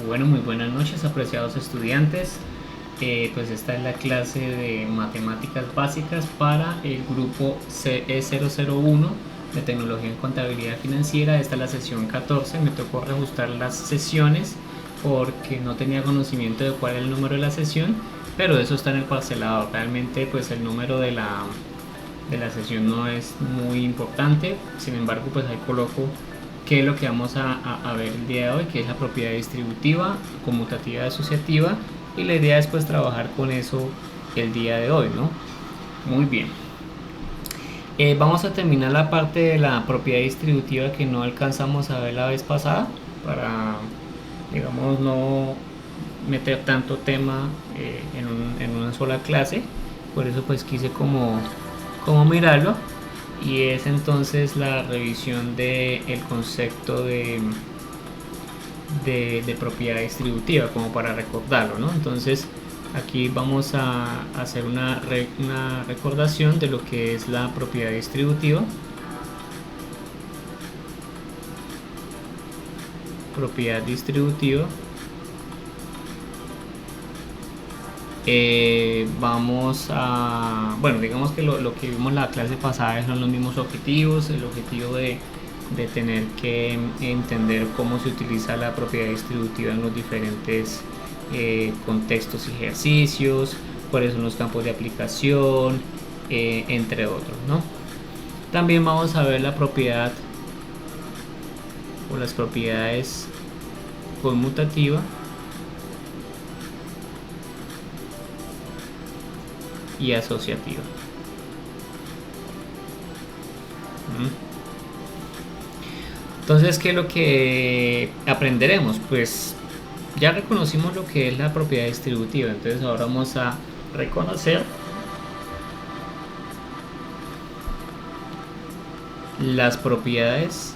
Bueno, muy buenas noches, apreciados estudiantes. Pues esta es la clase de matemáticas básicas para el grupo CE001 de tecnología en contabilidad financiera. Esta es la sesión 14. Me tocó reajustar las sesiones porque no tenía conocimiento de cuál era el número de la sesión, pero eso está en el parcelado. Realmente pues el número de la sesión no es muy importante. Sin embargo, pues ahí coloco qué es lo que vamos a ver el día de hoy, que es la propiedad distributiva, conmutativa y asociativa, y la idea es pues trabajar con eso el día de hoy, ¿no? Muy bien. Vamos a terminar la parte de la propiedad distributiva que no alcanzamos a ver la vez pasada, para, digamos, no meter tanto tema en una sola clase. Por eso pues quise como mirarlo, y es entonces la revisión del concepto de propiedad distributiva, como para recordarlo, ¿no? Entonces aquí vamos a hacer una recordación de lo que es la propiedad distributiva. Propiedad distributiva. Vamos a, bueno, digamos que lo que vimos la clase pasada son los mismos objetivos. El objetivo de tener que entender cómo se utiliza la propiedad distributiva en los diferentes contextos y ejercicios, cuáles son los campos de aplicación, entre otros, ¿no? También vamos a ver la propiedad o las propiedades conmutativa y asociativa. Entonces, ¿qué es lo que aprenderemos? Pues ya reconocimos lo que es la propiedad distributiva, entonces ahora vamos a reconocer las propiedades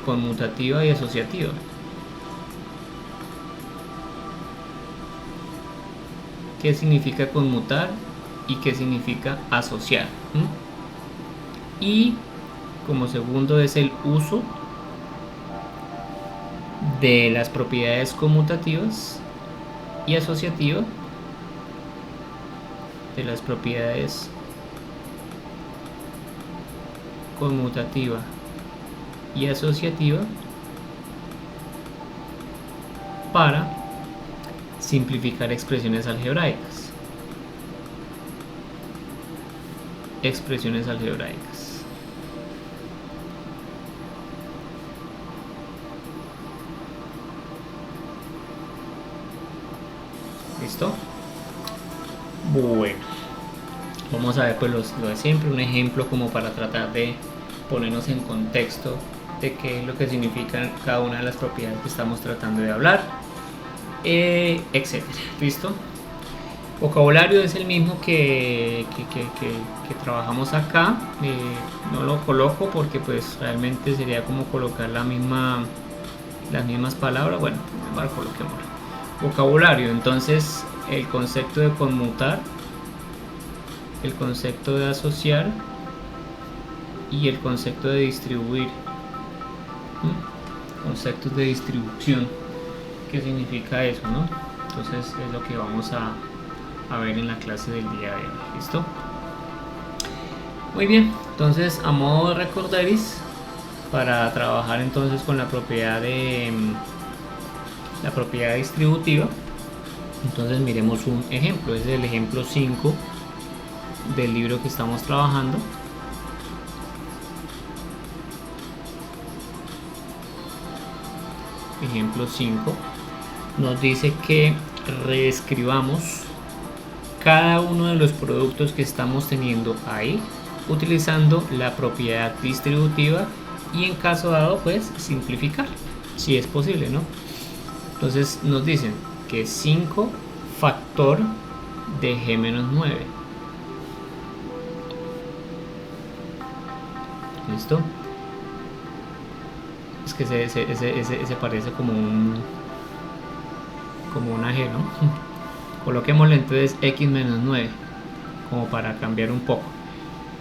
conmutativa y asociativa. ¿Qué significa conmutar y qué significa asociar? Y como segundo es el uso de las propiedades conmutativas y asociativas, de las propiedades conmutativa y asociativa para simplificar expresiones algebraicas. ¿Listo? Bueno, vamos a ver pues lo de siempre, un ejemplo como para tratar de ponernos en contexto de qué es lo que significan cada una de las propiedades que estamos tratando de hablar, etcétera. ¿Listo? Vocabulario es el mismo que trabajamos acá. No lo coloco porque pues realmente sería como colocar las mismas palabras. Bueno, coloquémoslo. Vocabulario, entonces el concepto de conmutar, el concepto de asociar y el concepto de distribuir. Conceptos de distribución. ¿Qué significa eso, no? Entonces es lo que vamos a ver en la clase del día de hoy. ¿Listo? Muy bien, entonces a modo de recorderis, para trabajar entonces con la propiedad distributiva, entonces miremos un ejemplo. Es el ejemplo 5 del libro que estamos trabajando. Ejemplo 5 nos dice que reescribamos cada uno de los productos que estamos teniendo ahí utilizando la propiedad distributiva, y en caso dado pues simplificar si es posible, ¿no? Entonces nos dicen que 5 factor de g menos 9. ¿Listo? Es que ese parece como una g, ¿no? Coloquémosle entonces x menos 9 como para cambiar un poco.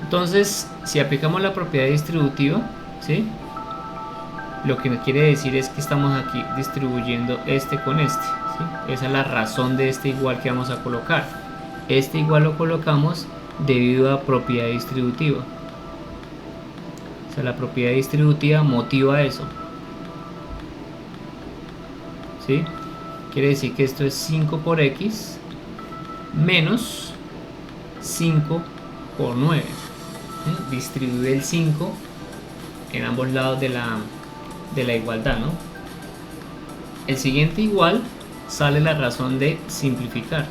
Entonces, si aplicamos la propiedad distributiva, ¿sí? Lo que quiere decir es que estamos aquí distribuyendo este con este, ¿sí? Esa es la razón de este igual que vamos a colocar. Este igual lo colocamos debido a propiedad distributiva. O sea, la propiedad distributiva motiva eso, ¿sí? Quiere decir que esto es 5 por x menos 5 por 9. ¿Sí? Distribuye el 5 en ambos lados de la igualdad, ¿no? El siguiente igual sale la razón de simplificar.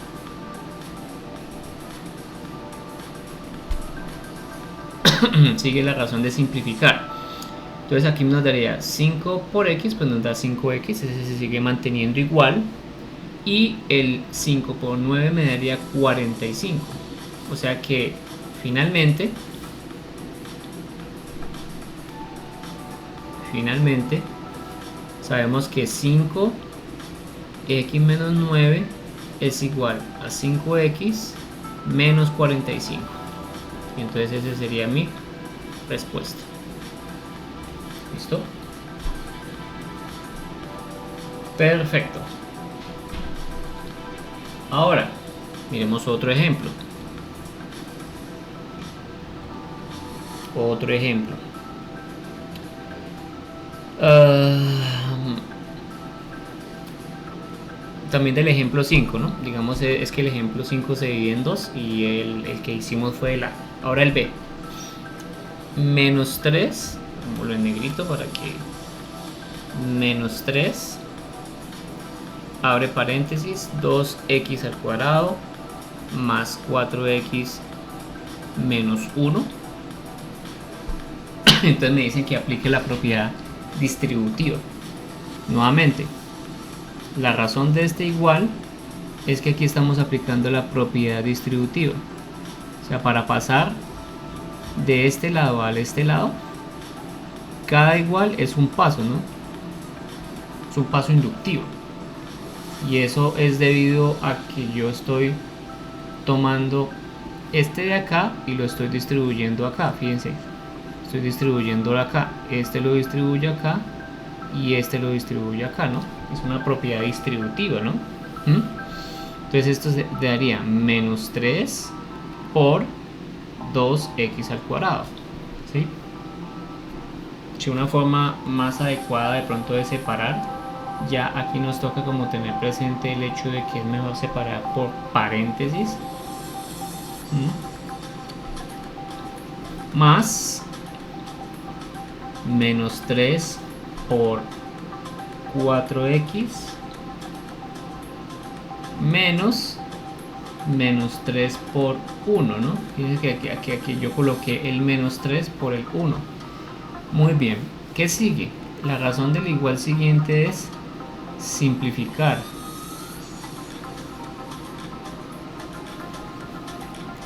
Sigue la razón de simplificar. Entonces aquí nos daría 5 por x, pues nos da 5x, ese se sigue manteniendo igual. Y el 5 por 9 me daría 45. O sea que finalmente sabemos que 5x menos 9 es igual a 5x menos 45. Y entonces esa sería mi respuesta. ¿Listo? Perfecto. Ahora, miremos otro ejemplo. También del ejemplo 5, ¿no? Digamos, es que el ejemplo 5 se divide en 2 y el que hicimos fue el A. Ahora el B. Menos 3, pongo en negrito para que... Menos 3, abre paréntesis, 2x al cuadrado más 4x menos 1. Entonces me dicen que aplique la propiedad distributiva. Nuevamente, la razón de este igual es que aquí estamos aplicando la propiedad distributiva. O sea, para pasar de este lado al este lado, cada igual es un paso, ¿no? Es un paso inductivo. Y eso es debido a que yo estoy tomando este de acá y lo estoy distribuyendo acá. Fíjense, estoy distribuyéndolo acá, este lo distribuye acá y este lo distribuye acá, ¿no? Es una propiedad distributiva, ¿no? Entonces esto se daría menos 3 por 2x al cuadrado, ¿sí? Si una forma más adecuada de pronto de separar, ya aquí nos toca como tener presente el hecho de que es mejor separar por paréntesis. Más menos 3 por 4x menos 3 por 1, ¿no? Fíjense que aquí yo coloqué el menos 3 por el 1. Muy bien, ¿qué sigue? La razón del igual siguiente es simplificar.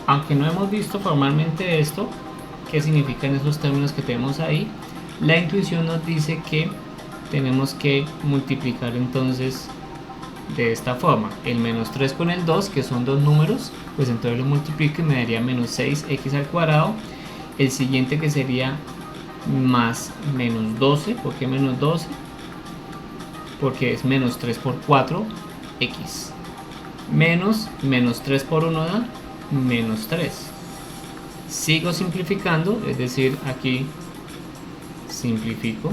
Aunque no hemos visto formalmente esto, qué significan esos términos que tenemos ahí, la intuición nos dice que tenemos que multiplicar entonces de esta forma, el menos 3 con el 2, que son dos números, pues entonces lo multiplico y me daría menos 6x al cuadrado. El siguiente que sería más menos 12, ¿por qué menos 12? Porque es menos 3 por 4, x, menos 3 por 1 da menos 3. Sigo simplificando, es decir, aquí simplifico,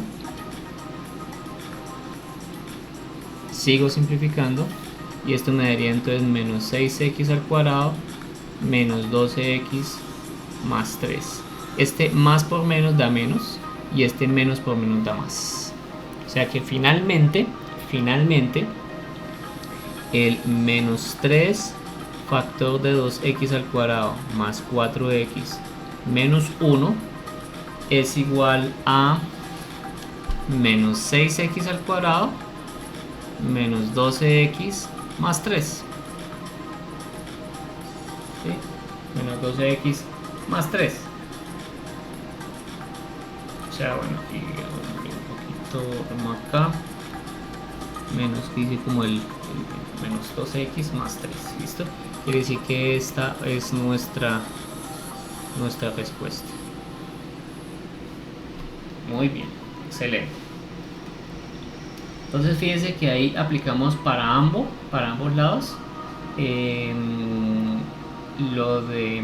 sigo simplificando y esto me daría entonces menos 6x al cuadrado menos 12x más 3. Este más por menos da menos y este menos por menos da más. O sea que finalmente el menos 3 factor de 2x al cuadrado más 4x menos 1 es igual a menos 6x al cuadrado menos 12x más 3. ¿Sí? Menos 12x más 3. O sea, bueno, aquí un poquito acá, menos que dice como el menos 12x más 3. ¿Listo? Quiere decir que esta es nuestra respuesta. Muy bien, excelente. Entonces fíjense que ahí aplicamos para ambos lados lo de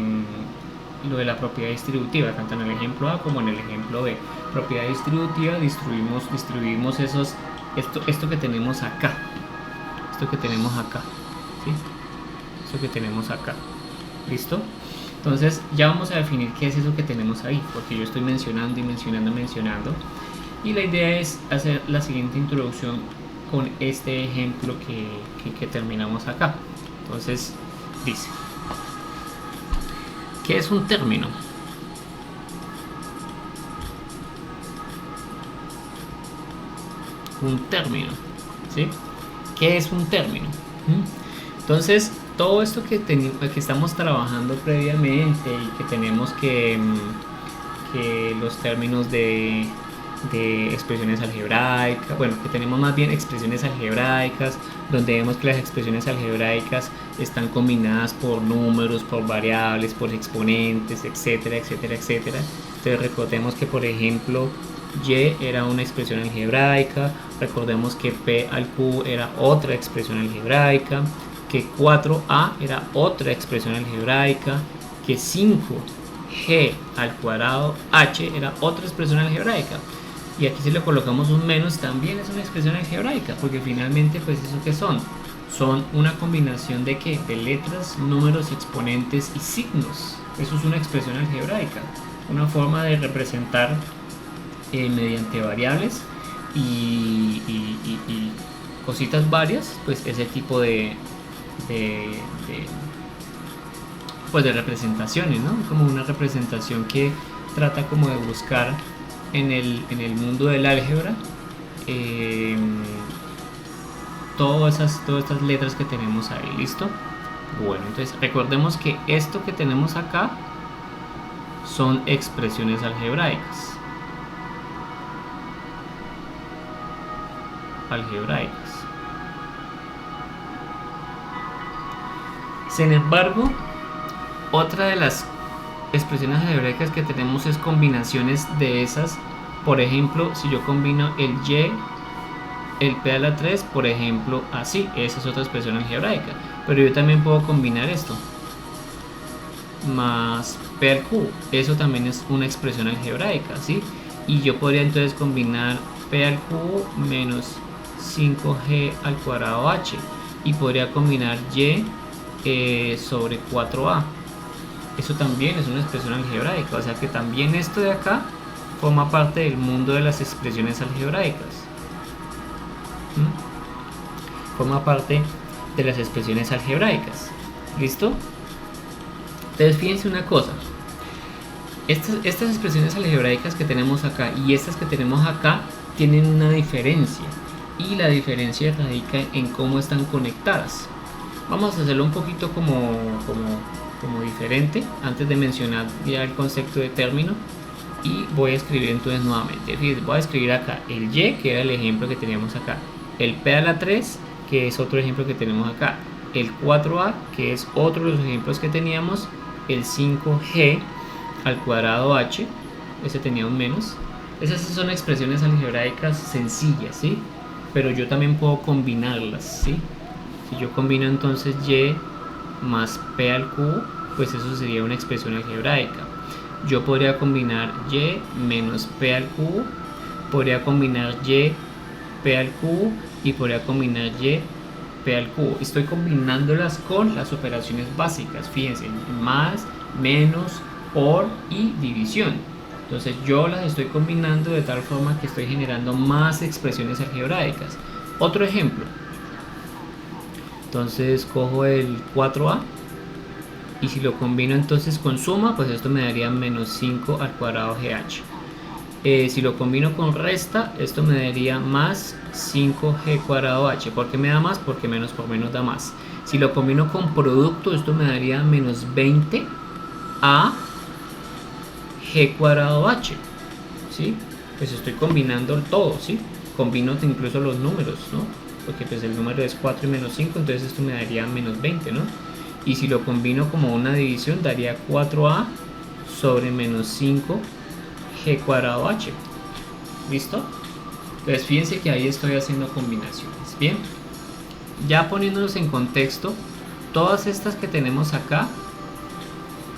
lo de la propiedad distributiva, tanto en el ejemplo A como en el ejemplo B. Propiedad distributiva, distribuimos esto que tenemos acá, ¿sí? Esto que tenemos acá, ¿listo? Entonces ya vamos a definir qué es eso que tenemos ahí, porque yo estoy mencionando y mencionando, y la idea es hacer la siguiente introducción con este ejemplo que terminamos acá. Entonces dice, ¿qué es un término? Un término, ¿sí? ¿Qué es un término? Entonces, todo esto que estamos trabajando previamente y que tenemos que los términos de expresiones algebraicas, bueno, que tenemos más bien expresiones algebraicas, donde vemos que las expresiones algebraicas están combinadas por números, por variables, por exponentes, etcétera, etcétera, etcétera. Entonces recordemos que, por ejemplo, y era una expresión algebraica, recordemos que p al q era otra expresión algebraica, que 4a era otra expresión algebraica, que 5g al cuadrado h era otra expresión algebraica. Y aquí si le colocamos un menos también es una expresión algebraica, porque finalmente pues eso que son una combinación de ¿qué? De letras, números, exponentes y signos. Eso es una expresión algebraica, una forma de representar mediante variables y cositas varias, pues ese tipo de representaciones, ¿no? Como una representación que trata como de buscar en el mundo del álgebra todas estas letras que tenemos ahí, ¿listo? Bueno, entonces recordemos que esto que tenemos acá son expresiones algebraicas. Sin embargo, otra de las expresiones algebraicas que tenemos es combinaciones de esas. Por ejemplo, si yo combino el y, el p a la 3, por ejemplo, así, esa es otra expresión algebraica. Pero yo también puedo combinar esto más p al q, eso también es una expresión algebraica, ¿sí? Y yo podría entonces combinar p al q menos 5g al cuadrado h, y podría combinar y sobre 4a. Eso también es una expresión algebraica, o sea que también esto de acá forma parte del mundo de las expresiones algebraicas. Forma parte de las expresiones algebraicas. ¿Listo? Entonces fíjense una cosa, estas expresiones algebraicas que tenemos acá y estas que tenemos acá tienen una diferencia, y la diferencia radica en cómo están conectadas. Vamos a hacerlo un poquito como diferente antes de mencionar ya el concepto de término, y voy a escribir entonces nuevamente. Fíjense, voy a escribir acá el y, que era el ejemplo que teníamos acá, el p a la 3, que es otro ejemplo que tenemos acá, el 4a, que es otro de los ejemplos que teníamos, el 5g al cuadrado h, ese tenía un menos. Esas son expresiones algebraicas sencillas, ¿sí? Pero yo también puedo combinarlas, ¿sí? Si yo combino entonces y más p al cubo, pues eso sería una expresión algebraica. Yo podría combinar y menos p al cubo, podría combinar y p al cubo, y podría combinar y p al cubo. Estoy combinándolas con las operaciones básicas, fíjense, más, menos, por y división. Entonces yo las estoy combinando de tal forma que estoy generando más expresiones algebraicas. Otro ejemplo, entonces cojo el 4a, y si lo combino entonces con suma, pues esto me daría menos 5 al cuadrado gh. Si lo combino con resta, esto me daría más 5g cuadrado h. ¿Por qué me da más? Porque menos por menos da más. Si lo combino con producto, esto me daría menos 20 a g cuadrado h, ¿sí? Pues estoy combinando todo, ¿sí? Combino incluso los números, ¿no? Porque pues el número es 4 y menos 5, entonces esto me daría menos 20, ¿no? Y si lo combino como una división, daría 4a sobre menos 5 g cuadrado h. ¿Listo? Entonces fíjense que ahí estoy haciendo combinaciones. Bien, ya poniéndonos en contexto, todas estas que tenemos acá,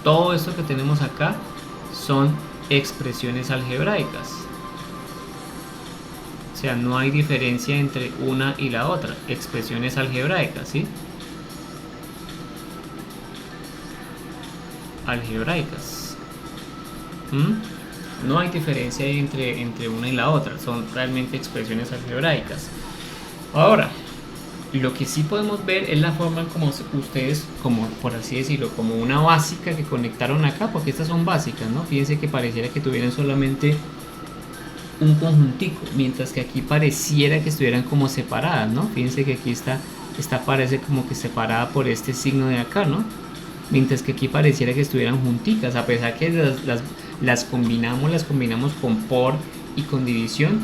todo esto que tenemos acá son expresiones algebraicas. O sea, no hay diferencia entre una y la otra. Expresiones algebraicas, ¿sí? Algebraicas. No hay diferencia entre una y la otra. Son realmente expresiones algebraicas. Ahora, lo que sí podemos ver es la forma como ustedes, como por así decirlo, como una básica que conectaron acá, porque estas son básicas, ¿no? Fíjense que pareciera que tuvieran solamente un conjuntico, mientras que aquí pareciera que estuvieran como separadas, ¿no? Fíjense que aquí esta parece como que separada por este signo de acá, ¿no? Mientras que aquí pareciera que estuvieran junticas, a pesar que las combinamos con por y con división,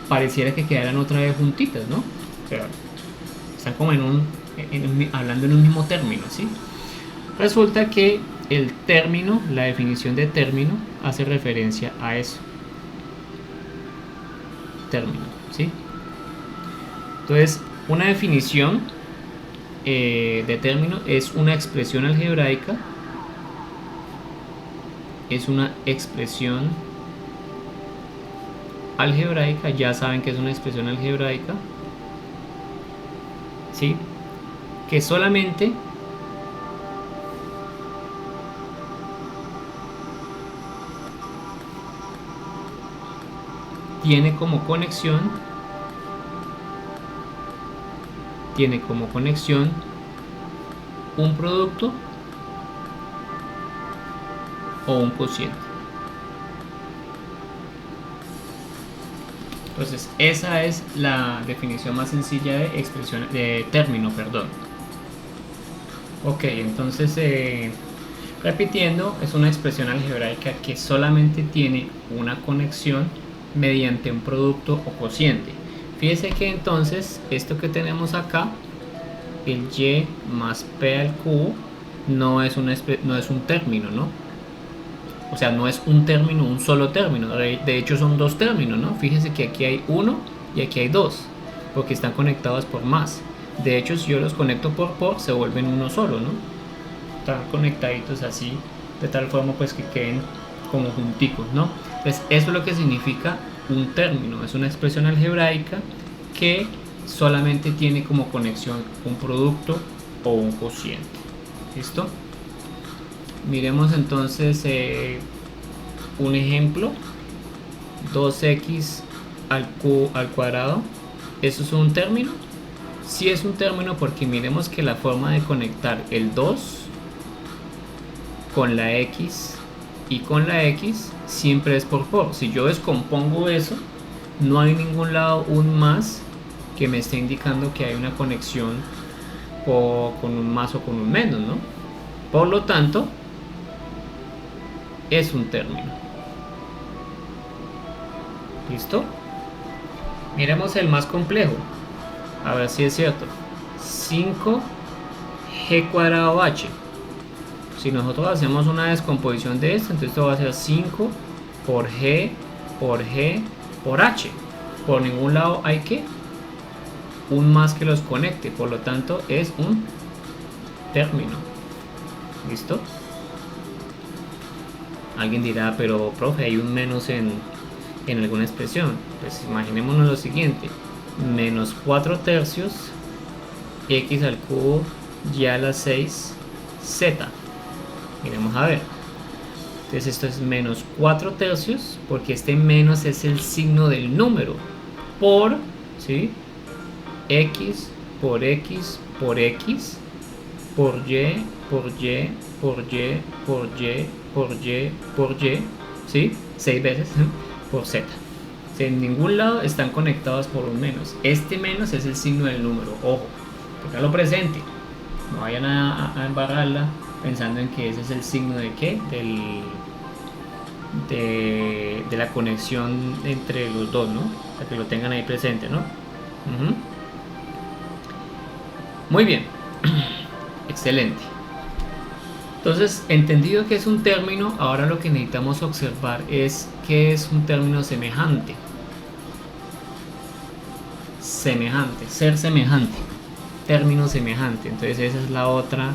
pareciera que quedaran otra vez juntitas, ¿no? Pero están como hablando en un mismo término, ¿sí? Resulta que el término, la definición de término, hace referencia a eso. Término, ¿sí? Entonces, una definición de término es una expresión algebraica. Es una expresión algebraica, ya saben que es una expresión algebraica, ¿sí? Que solamente tiene como conexión un producto o un cociente. Entonces esa es la definición más sencilla de expresión de término, perdón. Ok, entonces repitiendo, es una expresión algebraica que solamente tiene una conexión mediante un producto o cociente. Fíjense que entonces esto que tenemos acá, el y más p al cubo, no es un término, ¿no? O sea, no es un término, un solo término. De hecho son dos términos, ¿no? Fíjense que aquí hay uno y aquí hay dos, porque están conectados por más. De hecho, si yo los conecto por, se vuelven uno solo, ¿no? Están conectaditos así, de tal forma pues que queden como junticos, ¿no? Entonces eso es lo que significa un término. Es una expresión algebraica que solamente tiene como conexión un producto o un cociente. ¿Listo? Miremos entonces un ejemplo. 2x al cuadrado. ¿Eso es un término? Sí es un término, porque miremos que la forma de conectar el 2 con la x y con la x siempre es por. Si yo descompongo eso, no hay ningún lado un más que me esté indicando que hay una conexión con un más o con un menos, ¿no? Por lo tanto, es un término. ¿Listo? Miremos el más complejo, a ver si es cierto. 5g cuadrado h. Si nosotros hacemos una descomposición de esto, entonces esto va a ser 5 por g por g por h. Por ningún lado hay un más que los conecte, por lo tanto es un término. ¿Listo? Alguien dirá, pero profe, hay un menos en alguna expresión. Pues imaginémonos lo siguiente: menos 4 tercios x al cubo y a la 6 z. Miremos a ver. Entonces esto es menos 4 tercios, porque este menos es el signo del número, por, ¿sí? X por x por x por y por y por y por y por y por y, ¿sí? 6 veces por z. O sea, en ningún lado están conectados por un menos. Este menos es el signo del número, ojo, tenganlo presente. No vayan a embarrarla pensando en que ese es el signo de qué, de la conexión entre los dos, ¿no? Para que lo tengan ahí presente, ¿no? Muy bien. Excelente. Entonces, entendido que es un término, ahora lo que necesitamos observar es qué es un término semejante. semejante, ser semejante, término semejante. Entonces esa es la otra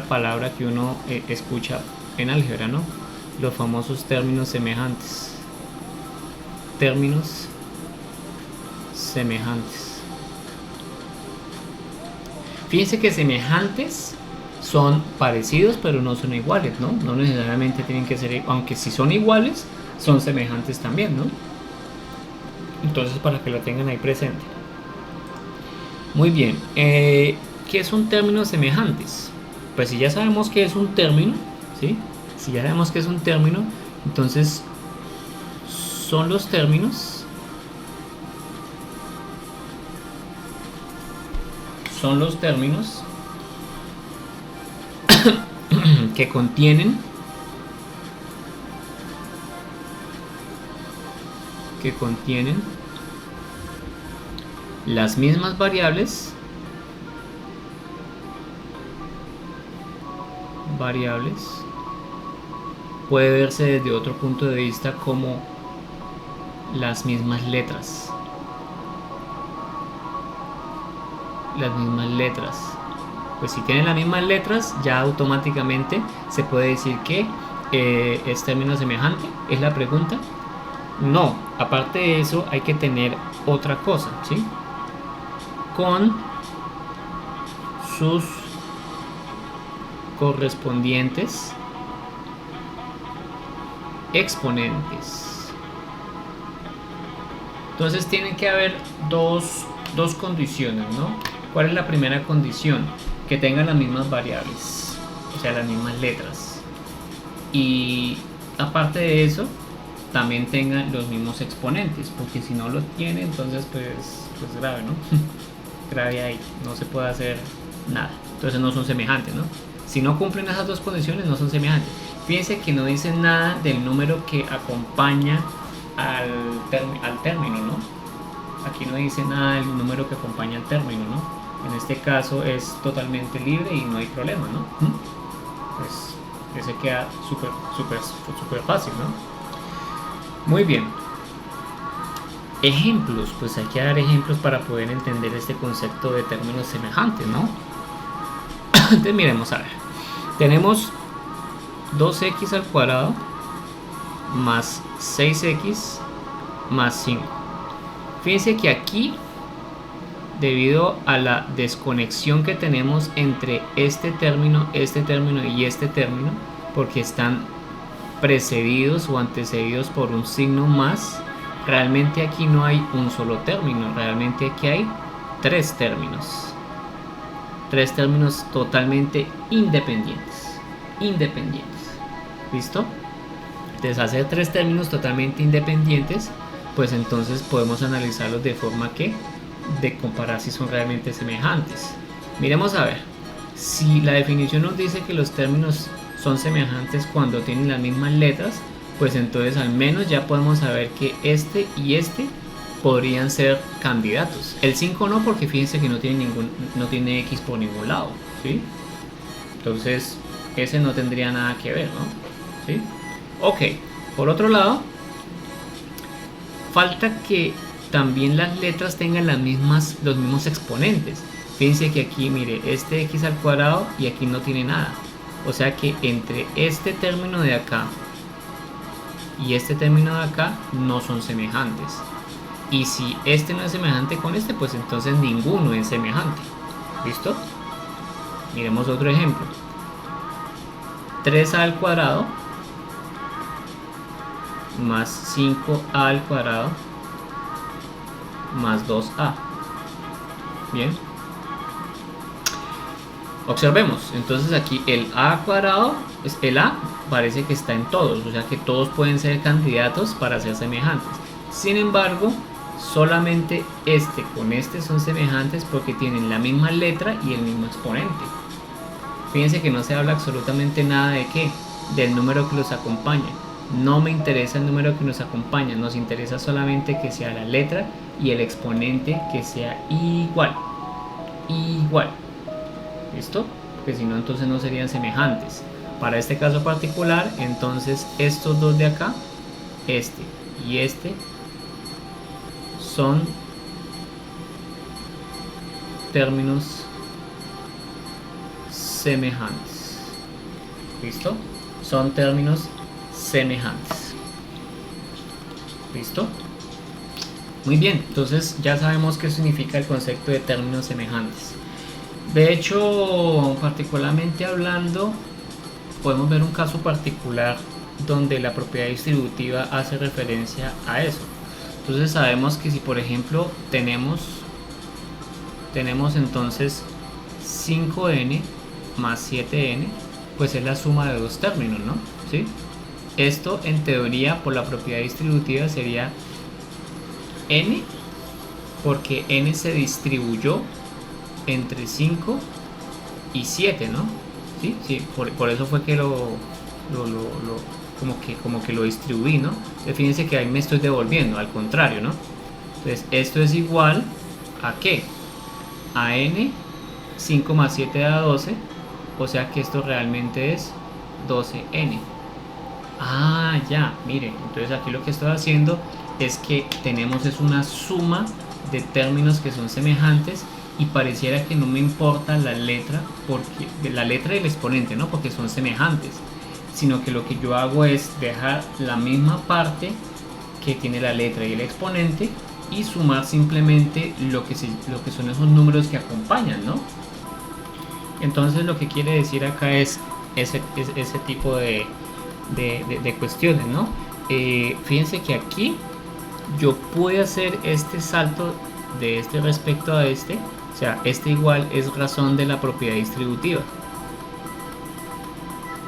palabra que uno escucha en álgebra, ¿no? Los famosos términos semejantes. Términos semejantes. Fíjense que semejantes son parecidos pero no son iguales, ¿no? No necesariamente tienen que ser, aunque si son iguales, son semejantes también, ¿no? Entonces, para que lo tengan ahí presente. Muy bien, ¿qué son términos semejantes? Pues si ya sabemos que es un término, ¿sí? Si ya sabemos que es un término, entonces son los términos que contienen las mismas variables puede verse desde otro punto de vista como las mismas letras. Pues si tienen las mismas letras, ya automáticamente se puede decir que es término semejante. ¿Es la pregunta? No, aparte de eso hay que tener otra cosa, ¿sí? Con sus correspondientes exponentes. Entonces tienen que haber dos condiciones, ¿no? ¿Cuál es la primera condición? Que tengan las mismas variables, o sea, las mismas letras. Y aparte de eso, también tengan los mismos exponentes, porque si no lo tienen, entonces pues grave, ¿no? Grave ahí, no se puede hacer nada. Entonces no son semejantes, ¿no? Si no cumplen esas dos condiciones, no son semejantes. Fíjense que no dicen nada del número que acompaña al término, ¿no? Aquí no dice nada del número que acompaña al término, ¿no? En este caso es totalmente libre y no hay problema, ¿no? Pues ese queda súper fácil, ¿no? Muy bien. Ejemplos, pues hay que dar ejemplos para poder entender este concepto de términos semejantes, ¿no? Entonces miremos, a ver. Tenemos 2x al cuadrado más 6x más 5. Fíjense que aquí, debido a la desconexión que tenemos entre este término y este término, porque están precedidos o antecedidos por un signo más, realmente aquí no hay un solo término, realmente aquí hay tres términos totalmente independientes. ¿Listo? Entonces, hacer tres términos totalmente independientes, pues entonces podemos analizarlos de forma que de comparar si son realmente semejantes. Miremos a ver, si la definición nos dice que los términos son semejantes cuando tienen las mismas letras, pues entonces al menos ya podemos saber que este y este podrían ser candidatos. El 5 no, porque fíjense que no tiene x por ningún lado, ¿sí? Entonces ese no tendría nada que ver, ¿no? ¿Sí? Ok, por otro lado, falta que también las letras tengan los mismos exponentes. Fíjense que aquí, mire, este x al cuadrado y aquí no tiene nada. O sea que entre este término de acá y este término de acá no son semejantes. Y si este no es semejante con este, pues entonces ninguno es semejante. ¿Listo? Miremos otro ejemplo. 3a al cuadrado más 5a al cuadrado más 2a. Bien. Observemos, entonces aquí el a cuadrado, el a parece que está en todos, o sea que todos pueden ser candidatos para ser semejantes. Sin embargo, solamente este con este son semejantes porque tienen la misma letra y el mismo exponente. Fíjense que no se habla absolutamente nada de qué, del número que los acompaña. No me interesa el número que nos acompaña, nos interesa solamente que sea la letra y el exponente que sea igual. ¿Listo? Porque si no, entonces no serían semejantes. Para este caso particular, entonces estos dos de acá, este y este, son términos semejantes. ¿Listo? Son términos semejantes. ¿Listo? Muy bien, entonces ya sabemos qué significa el concepto de términos semejantes. De hecho, particularmente hablando, podemos ver un caso particular donde la propiedad distributiva hace referencia a eso. Entonces sabemos que si por ejemplo tenemos entonces 5n más 7n, pues es la suma de dos términos, ¿no? ¿Sí? Esto en teoría por la propiedad distributiva sería n, porque n se distribuyó entre 5 y 7, ¿no? Sí, sí, por eso fue que como que lo distribuí, ¿no? Fíjense que ahí me estoy devolviendo, al contrario, ¿no? Entonces esto es igual a ¿qué? A n, 5 más 7 da 12, o sea que esto realmente es 12n. Ah, ya, miren, entonces aquí lo que estoy haciendo es que tenemos una suma de términos que son semejantes y pareciera que no me importa la letra, porque la letra y el exponente, ¿no? Porque son semejantes, sino que lo que yo hago es dejar la misma parte que tiene la letra y el exponente y sumar simplemente lo que son esos números que acompañan, ¿no? Entonces lo que quiere decir acá es ese tipo de cuestiones, ¿no? Fíjense que aquí yo puedo hacer este salto de este respecto a este, o sea, este igual es razón de la propiedad distributiva.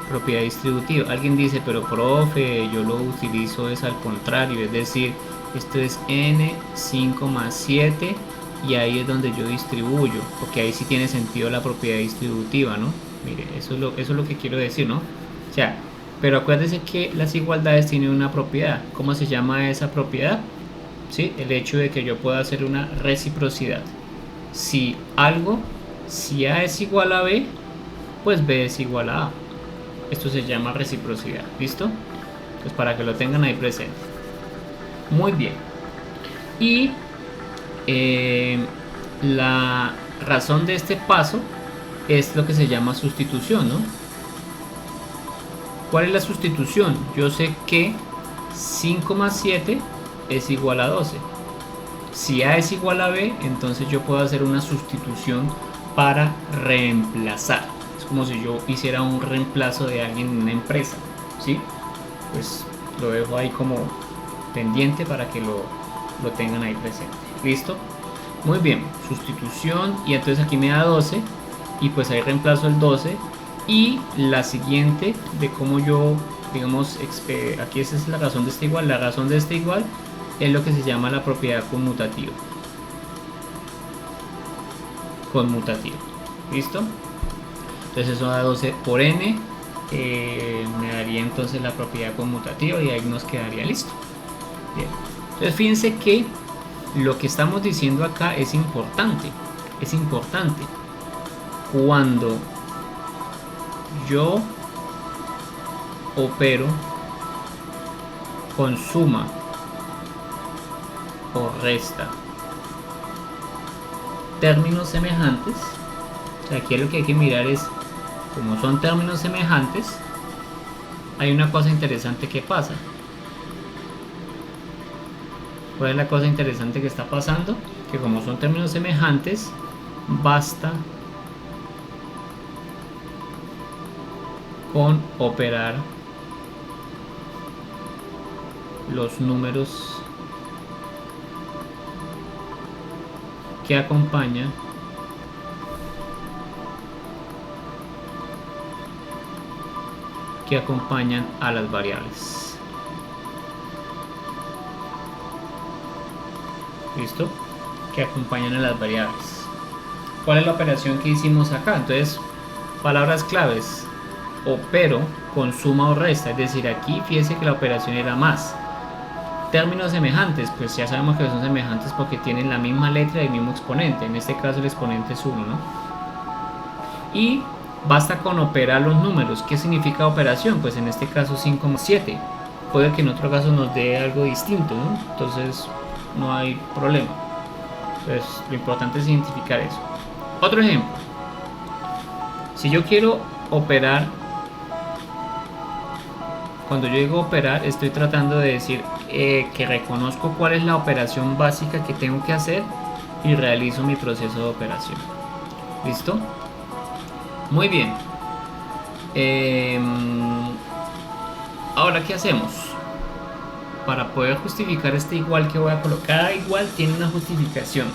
Propiedad distributiva. Alguien dice, pero profe, yo lo utilizo es al contrario, es decir, esto es n, 5 más 7 y ahí es donde yo distribuyo, porque ahí sí tiene sentido la propiedad distributiva, ¿no? Mire, eso es lo que quiero decir, ¿no? O sea, pero acuérdense que las igualdades tienen una propiedad. ¿Cómo se llama esa propiedad? ¿Sí? El hecho de que yo pueda hacer una reciprocidad. Si A es igual a B, pues B es igual a A. Esto se llama reciprocidad. ¿Listo? Pues para que lo tengan ahí presente. Muy bien. Y la razón de este paso es lo que se llama sustitución, ¿no? ¿Cuál es la sustitución? Yo sé que 5 más 7 es igual a 12. Si A es igual a B, entonces yo puedo hacer una sustitución para reemplazar. Es como si yo hiciera un reemplazo de alguien en una empresa, ¿sí? Pues lo dejo ahí como pendiente para que lo tengan ahí presente. ¿Listo? Muy bien, sustitución, y entonces aquí me da 12 y pues ahí reemplazo el 12 y la siguiente de cómo yo, digamos, aquí esa es la razón de este igual. La razón de este igual es lo que se llama la propiedad conmutativa. ¿Listo? Entonces eso da 12 por n, me daría entonces la propiedad conmutativa y ahí nos quedaría listo. Bien. Entonces fíjense que lo que estamos diciendo acá es importante. Cuando yo opero con suma o resta términos semejantes, o sea, aquí lo que hay que mirar es, como son términos semejantes, hay una cosa interesante que pasa. ¿Cuál es la cosa interesante que está pasando? Que como son términos semejantes, basta con operar los números que acompañan a las variables. ¿Listo? Que acompañan a las variables. ¿Cuál es la operación que hicimos acá? Entonces, palabras claves: opero con suma o resta, es decir, aquí fíjense que la operación era más. Términos semejantes, pues ya sabemos que son semejantes porque tienen la misma letra y el mismo exponente. En este caso el exponente es 1, ¿no? Y basta con operar los números. ¿Qué significa operación? Pues en este caso 5 más 7. Puede que en otro caso nos dé algo distinto, ¿no? Entonces no hay problema. Entonces lo importante es identificar eso. Otro ejemplo. Si yo quiero operar, cuando yo digo operar, estoy tratando de decir que reconozco cuál es la operación básica que tengo que hacer y realizo mi proceso de operación. ¿Listo? Muy bien. Ahora, ¿qué hacemos? Para poder justificar este igual que voy a colocar, cada igual tiene una justificación.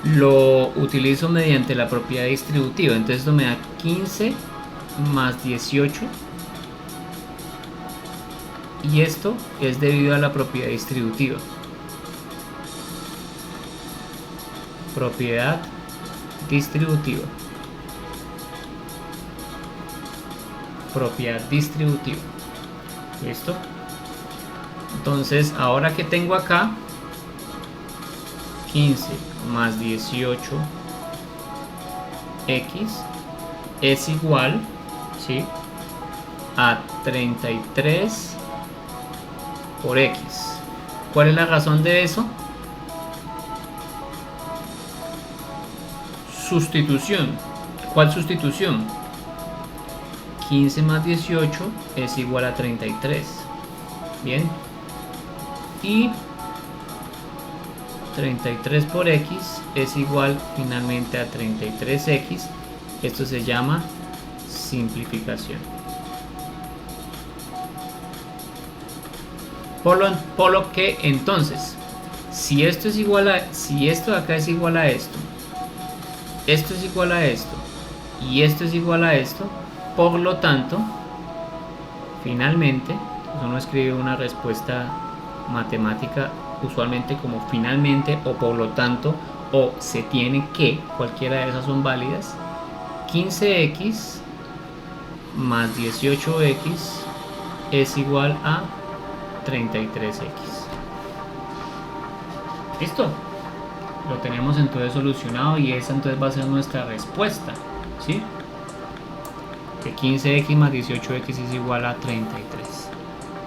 Lo utilizo mediante la propiedad distributiva. Entonces esto me da 15 más 18. Y esto es debido a la propiedad distributiva. Propiedad distributiva. Propiedad distributiva. ¿Listo? Entonces, ahora que tengo acá 15 más 18 x es igual, ¿sí?, a 33 por x. ¿Cuál es la razón de eso? Sustitución. ¿Cuál sustitución? 15 más 18 es igual a 33. Bien. Y 33 por x es igual finalmente a 33x. Esto se llama simplificación. Por lo que entonces, si esto es igual a, si esto de acá es igual a esto, esto es igual a esto y esto es igual a esto, por lo tanto, finalmente, uno escribe una respuesta matemática usualmente como finalmente o por lo tanto o se tiene que, cualquiera de esas son válidas. 15x más 18x es igual a 33x. ¿Listo? Lo tenemos entonces solucionado y esa entonces va a ser nuestra respuesta, ¿sí? Que 15x más 18x es igual a 33.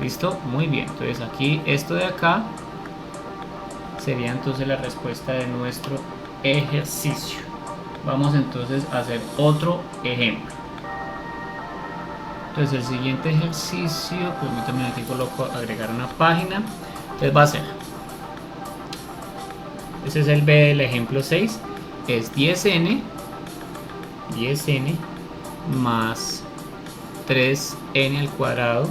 ¿Listo? Muy bien. Entonces aquí esto de acá sería entonces la respuesta de nuestro ejercicio. Vamos entonces a hacer otro ejemplo. Entonces el siguiente ejercicio, permítanme aquí coloco agregar una página. Entonces va a ser, ese es el B del ejemplo 6, es 10n más 3n al cuadrado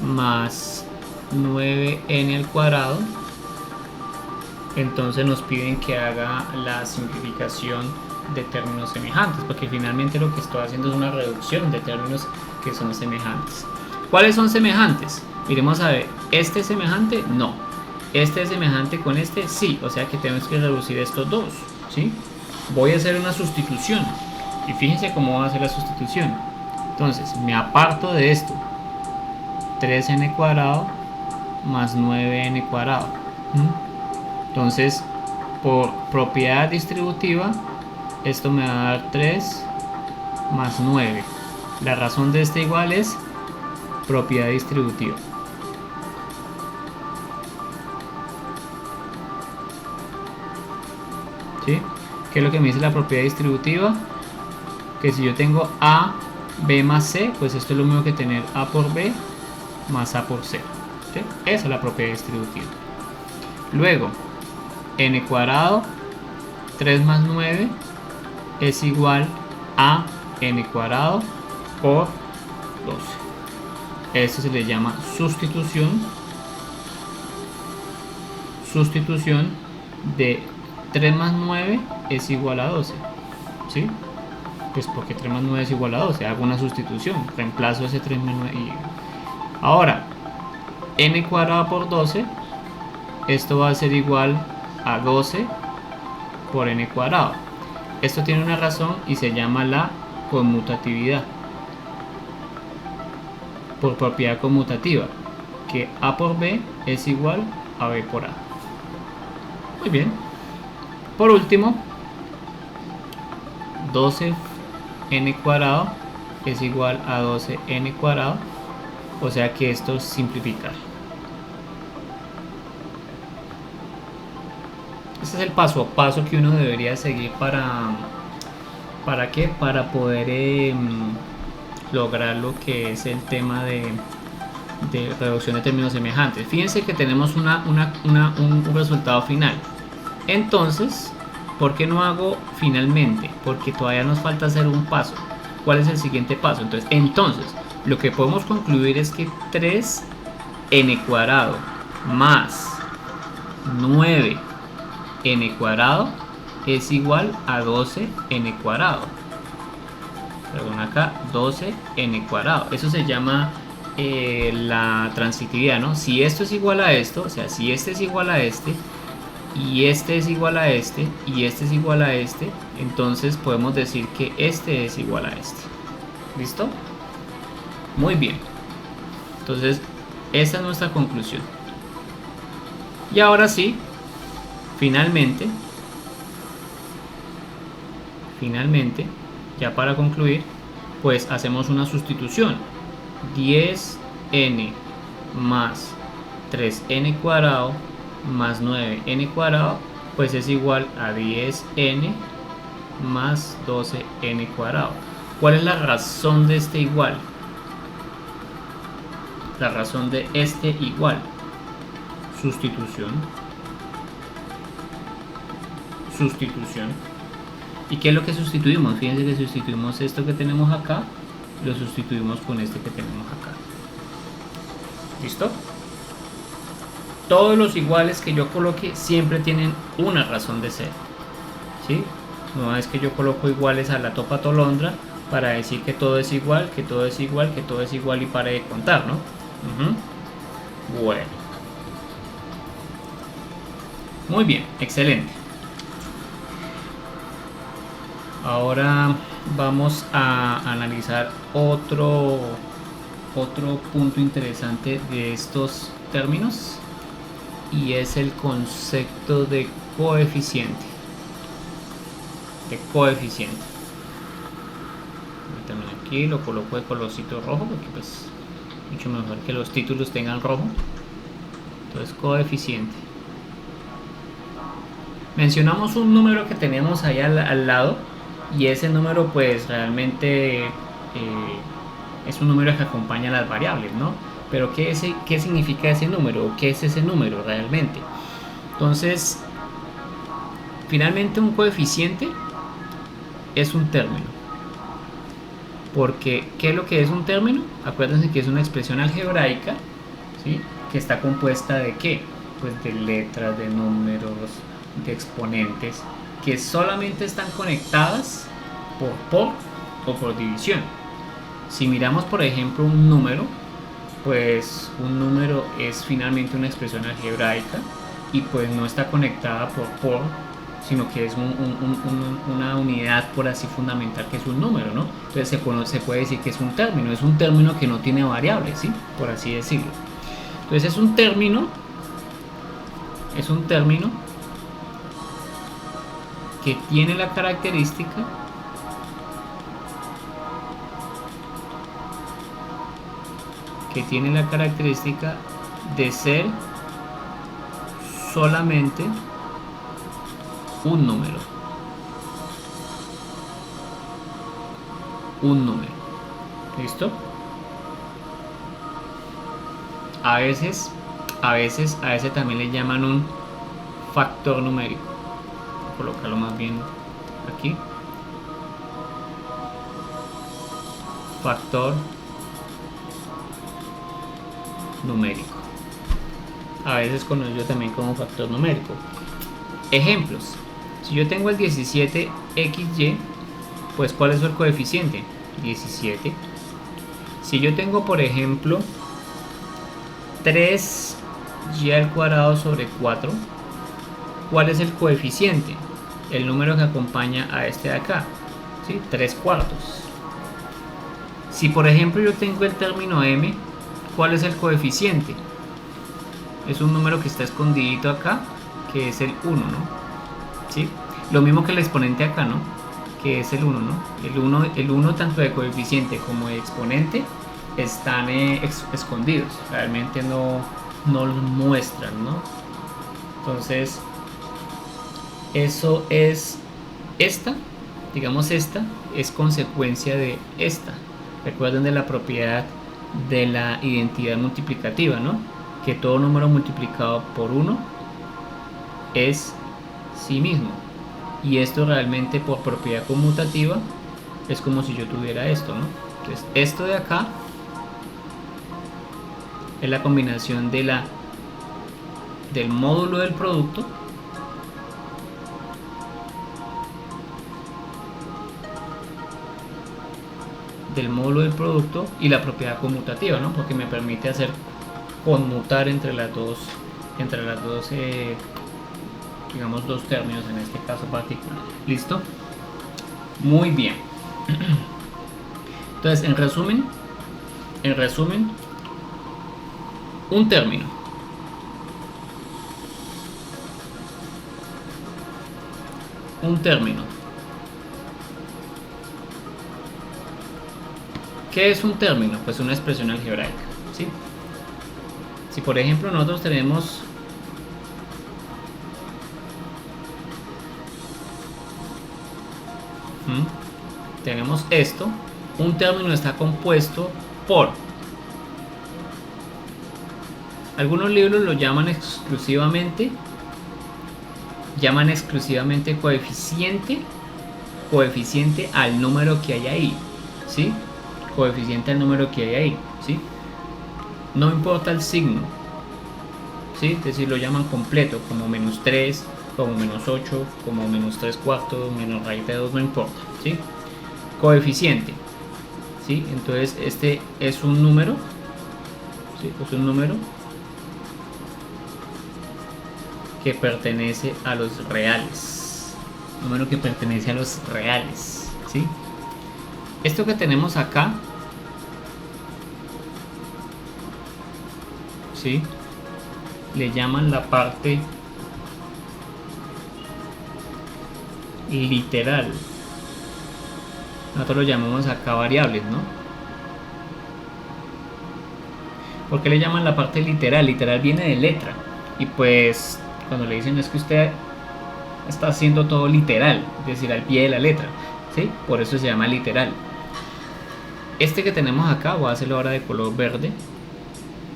más 9n al cuadrado. Entonces nos piden que haga la simplificación de términos semejantes, porque finalmente lo que estoy haciendo es una reducción de términos que son semejantes. ¿Cuáles son semejantes? Miremos a ver, ¿este es semejante? No. ¿Este es semejante con este? Sí, o sea que tenemos que reducir estos dos, ¿sí? Voy a hacer una sustitución y fíjense cómo voy a hacer la sustitución. Entonces me aparto de esto, 3n cuadrado más 9n cuadrado. Entonces, por propiedad distributiva, esto me va a dar 3 más 9. La razón de este igual es propiedad distributiva. ¿Sí? ¿Qué es lo que me dice la propiedad distributiva? Que si yo tengo A, B más C, pues esto es lo mismo que tener A por B más A por C. ¿Sí? Esa es la propiedad distributiva. Luego, n cuadrado, 3 más 9 es igual a n cuadrado por 12. Esto se le llama sustitución. Sustitución de 3 más 9 es igual a 12. ¿Sí? Pues porque 3 más 9 es igual a 12. Hago una sustitución. Reemplazo ese 3 más 9. Y ahora, n cuadrado por 12. Esto va a ser igual a 12 por n cuadrado. Esto tiene una razón y se llama la conmutatividad. Por propiedad conmutativa, que A por B es igual a B por A. Muy bien. Por último, 12n cuadrado es igual a 12n cuadrado. O sea que esto es simplificar. Este es el paso a paso que uno debería seguir ¿para qué? Para poder lograr lo que es el tema de reducción de términos semejantes. Fíjense que tenemos un resultado final. Entonces, ¿por qué no hago finalmente? Porque todavía nos falta hacer un paso. ¿Cuál es el siguiente paso? Entonces lo que podemos concluir es que 3n cuadrado más 9n cuadrado es igual a 12n cuadrado. Perdón, acá 12n cuadrado. Eso se llama la transitividad, ¿no? Si esto es igual a esto, o sea, si este es igual a este, y este es igual a este, y este es igual a este, entonces podemos decir que este es igual a este. ¿Listo? Muy bien. Entonces, esta es nuestra conclusión. Y ahora sí, finalmente, ya para concluir, pues hacemos una sustitución. 10n más 3n cuadrado más 9n cuadrado, pues es igual a 10n más 12n cuadrado. ¿Cuál es la razón de este igual? La razón de este igual. Sustitución. ¿Y qué es lo que sustituimos? Fíjense que sustituimos esto que tenemos acá, lo sustituimos con este que tenemos acá. ¿Listo? Todos los iguales que yo coloque siempre tienen una razón de ser, ¿sí? No es que yo coloco iguales a la topa tolondra para decir que todo es igual, que todo es igual, que todo es igual y pare de contar, ¿no? Bueno. Muy bien, excelente. Ahora vamos a analizar otro punto interesante de estos términos, y es el concepto de coeficiente. También aquí lo coloco de colorcito rojo porque pues mucho mejor que los títulos tengan rojo. Entonces, coeficiente. Mencionamos un número que tenemos ahí al lado, y ese número pues realmente es un número que acompaña a las variables, ¿no? Pero ¿qué significa ese número? ¿Qué es ese número realmente? Entonces, finalmente un coeficiente es un término. Porque, ¿qué es lo que es un término? Acuérdense que es una expresión algebraica, ¿sí? Que está compuesta de ¿qué? Pues de letras, de números, de exponentes, que solamente están conectadas por o por división. Si miramos, por ejemplo, un número, pues un número es finalmente una expresión algebraica y pues no está conectada por, sino que es una unidad, por así fundamental, que es un número, ¿no? Entonces se puede decir que es un término que no tiene variables, ¿sí? Por así decirlo. Entonces es un término que tiene la característica de ser solamente un número. ¿Listo? A veces a ese también le llaman un factor numérico. Voy a colocarlo más bien aquí. Factor numérico. A veces conocido también como factor numérico. Ejemplos. Si yo tengo el 17xy, pues ¿cuál es el coeficiente? 17. Si yo tengo, por ejemplo, 3y al cuadrado sobre 4, ¿cuál es el coeficiente? El número que acompaña a este de acá, ¿sí? 3/4. Si por ejemplo yo tengo el término m, ¿cuál es el coeficiente? Es un número que está escondidito acá, que es el 1, ¿no? ¿Sí? Lo mismo que el exponente acá, ¿no? Que es el 1, ¿no? El 1 tanto de coeficiente como de exponente están escondidos, realmente no los muestran, ¿no? Entonces eso es esta, digamos esta, es consecuencia de esta. Recuerden de la propiedad de la identidad multiplicativa, ¿no? Que todo número multiplicado por 1 es sí mismo. Y esto realmente por propiedad conmutativa es como si yo tuviera esto, ¿no? Entonces esto de acá es la combinación de del módulo del producto y la propiedad conmutativa, ¿no? Porque me permite hacer conmutar entre las dos digamos dos términos en este caso particular. ¿Listo? Muy bien. Entonces, en resumen, un término ¿qué es un término? Pues una expresión algebraica, ¿sí? Si por ejemplo nosotros tenemos esto, un término está compuesto por, algunos libros lo llaman exclusivamente coeficiente al número que hay ahí, ¿sí? Coeficiente al número que hay ahí, ¿sí? No importa el signo, ¿sí? Es decir, lo llaman completo, como menos 3, como menos 8, como menos 3 cuartos, menos raíz de 2, no importa, ¿sí? Coeficiente, ¿sí? Entonces este es un número, ¿sí? Es un número que pertenece a los reales, ¿sí? Esto que tenemos acá, ¿sí? Le llaman la parte literal. Nosotros lo llamamos acá variables, ¿no? ¿Por qué le llaman la parte literal? Literal viene de letra. Y pues cuando le dicen es que usted está haciendo todo literal, es decir, al pie de la letra, ¿sí? Por eso se llama literal. Este que tenemos acá, voy a hacerlo ahora de color verde.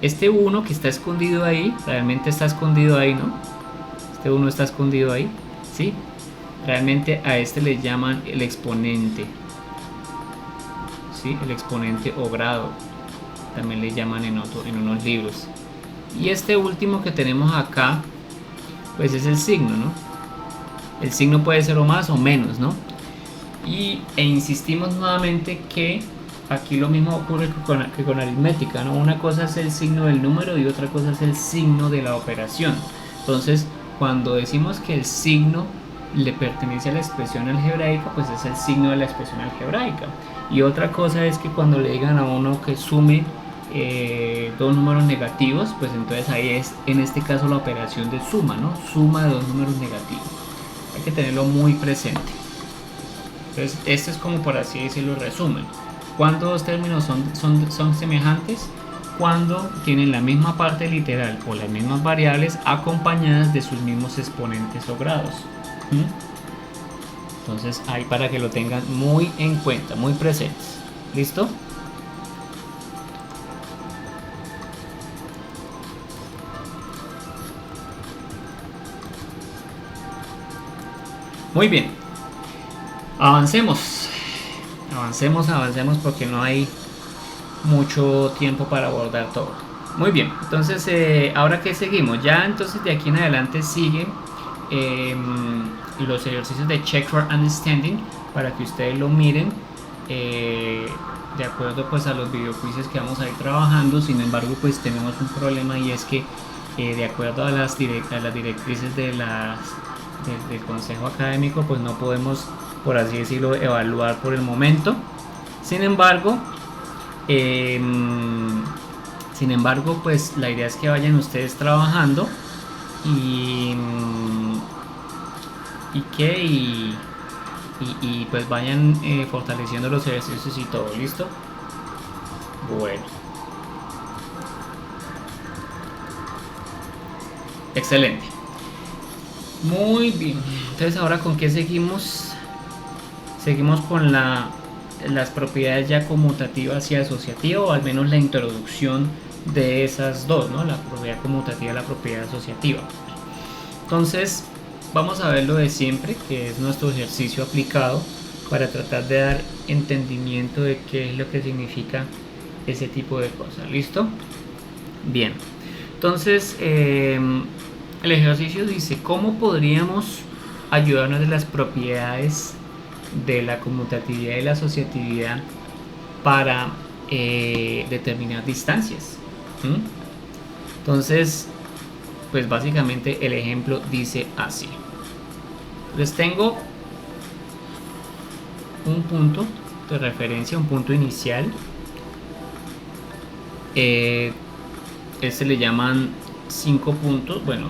Este 1 que está escondido ahí, realmente está escondido ahí, ¿no? Este 1 está escondido ahí, ¿sí? Realmente a este le llaman el exponente, ¿sí? El exponente o grado, también le llaman en unos libros. Y este último que tenemos acá, pues es el signo, ¿no? El signo puede ser o más o menos, ¿no? E insistimos nuevamente que aquí lo mismo ocurre que con aritmética, ¿no? Una cosa es el signo del número y otra cosa es el signo de la operación. Entonces, cuando decimos que el signo le pertenece a la expresión algebraica, pues es el signo de la expresión algebraica. Y otra cosa es que cuando le digan a uno que sume dos números negativos, pues entonces ahí es en este caso la operación de suma, ¿no? Suma de dos números negativos. Hay que tenerlo muy presente. Entonces este es como por así decirlo resumen. Cuando dos términos son semejantes, cuando tienen la misma parte literal o las mismas variables acompañadas de sus mismos exponentes o grados. Entonces ahí para que lo tengan muy en cuenta, muy presentes. ¿Listo? Muy bien. Avancemos porque no hay mucho tiempo para abordar todo. Muy bien, entonces ahora que seguimos, ya entonces de aquí en adelante siguen los ejercicios de Check for Understanding para que ustedes lo miren de acuerdo pues a los videoquizzes que vamos a ir trabajando. Sin embargo, pues tenemos un problema y es que de acuerdo a las directrices del consejo académico, pues no podemos, por así decirlo, evaluar por el momento. Sin embargo, pues la idea es que vayan ustedes trabajando y pues vayan fortaleciendo los ejercicios y todo. ¿Listo? Bueno, excelente. Muy bien. Entonces ahora con qué seguimos. Seguimos con las propiedades ya conmutativas y asociativas, o al menos la introducción de esas dos, ¿no? La propiedad conmutativa y la propiedad asociativa. Entonces vamos a ver lo de siempre, que es nuestro ejercicio aplicado para tratar de dar entendimiento de qué es lo que significa ese tipo de cosas. ¿Listo? Bien. Entonces el ejercicio dice: ¿cómo podríamos ayudarnos de las propiedades de la conmutatividad y la asociatividad para determinar distancias? Entonces, pues básicamente el ejemplo dice así. Les tengo un punto de referencia, un punto inicial. Este le llaman 5 puntos. Bueno,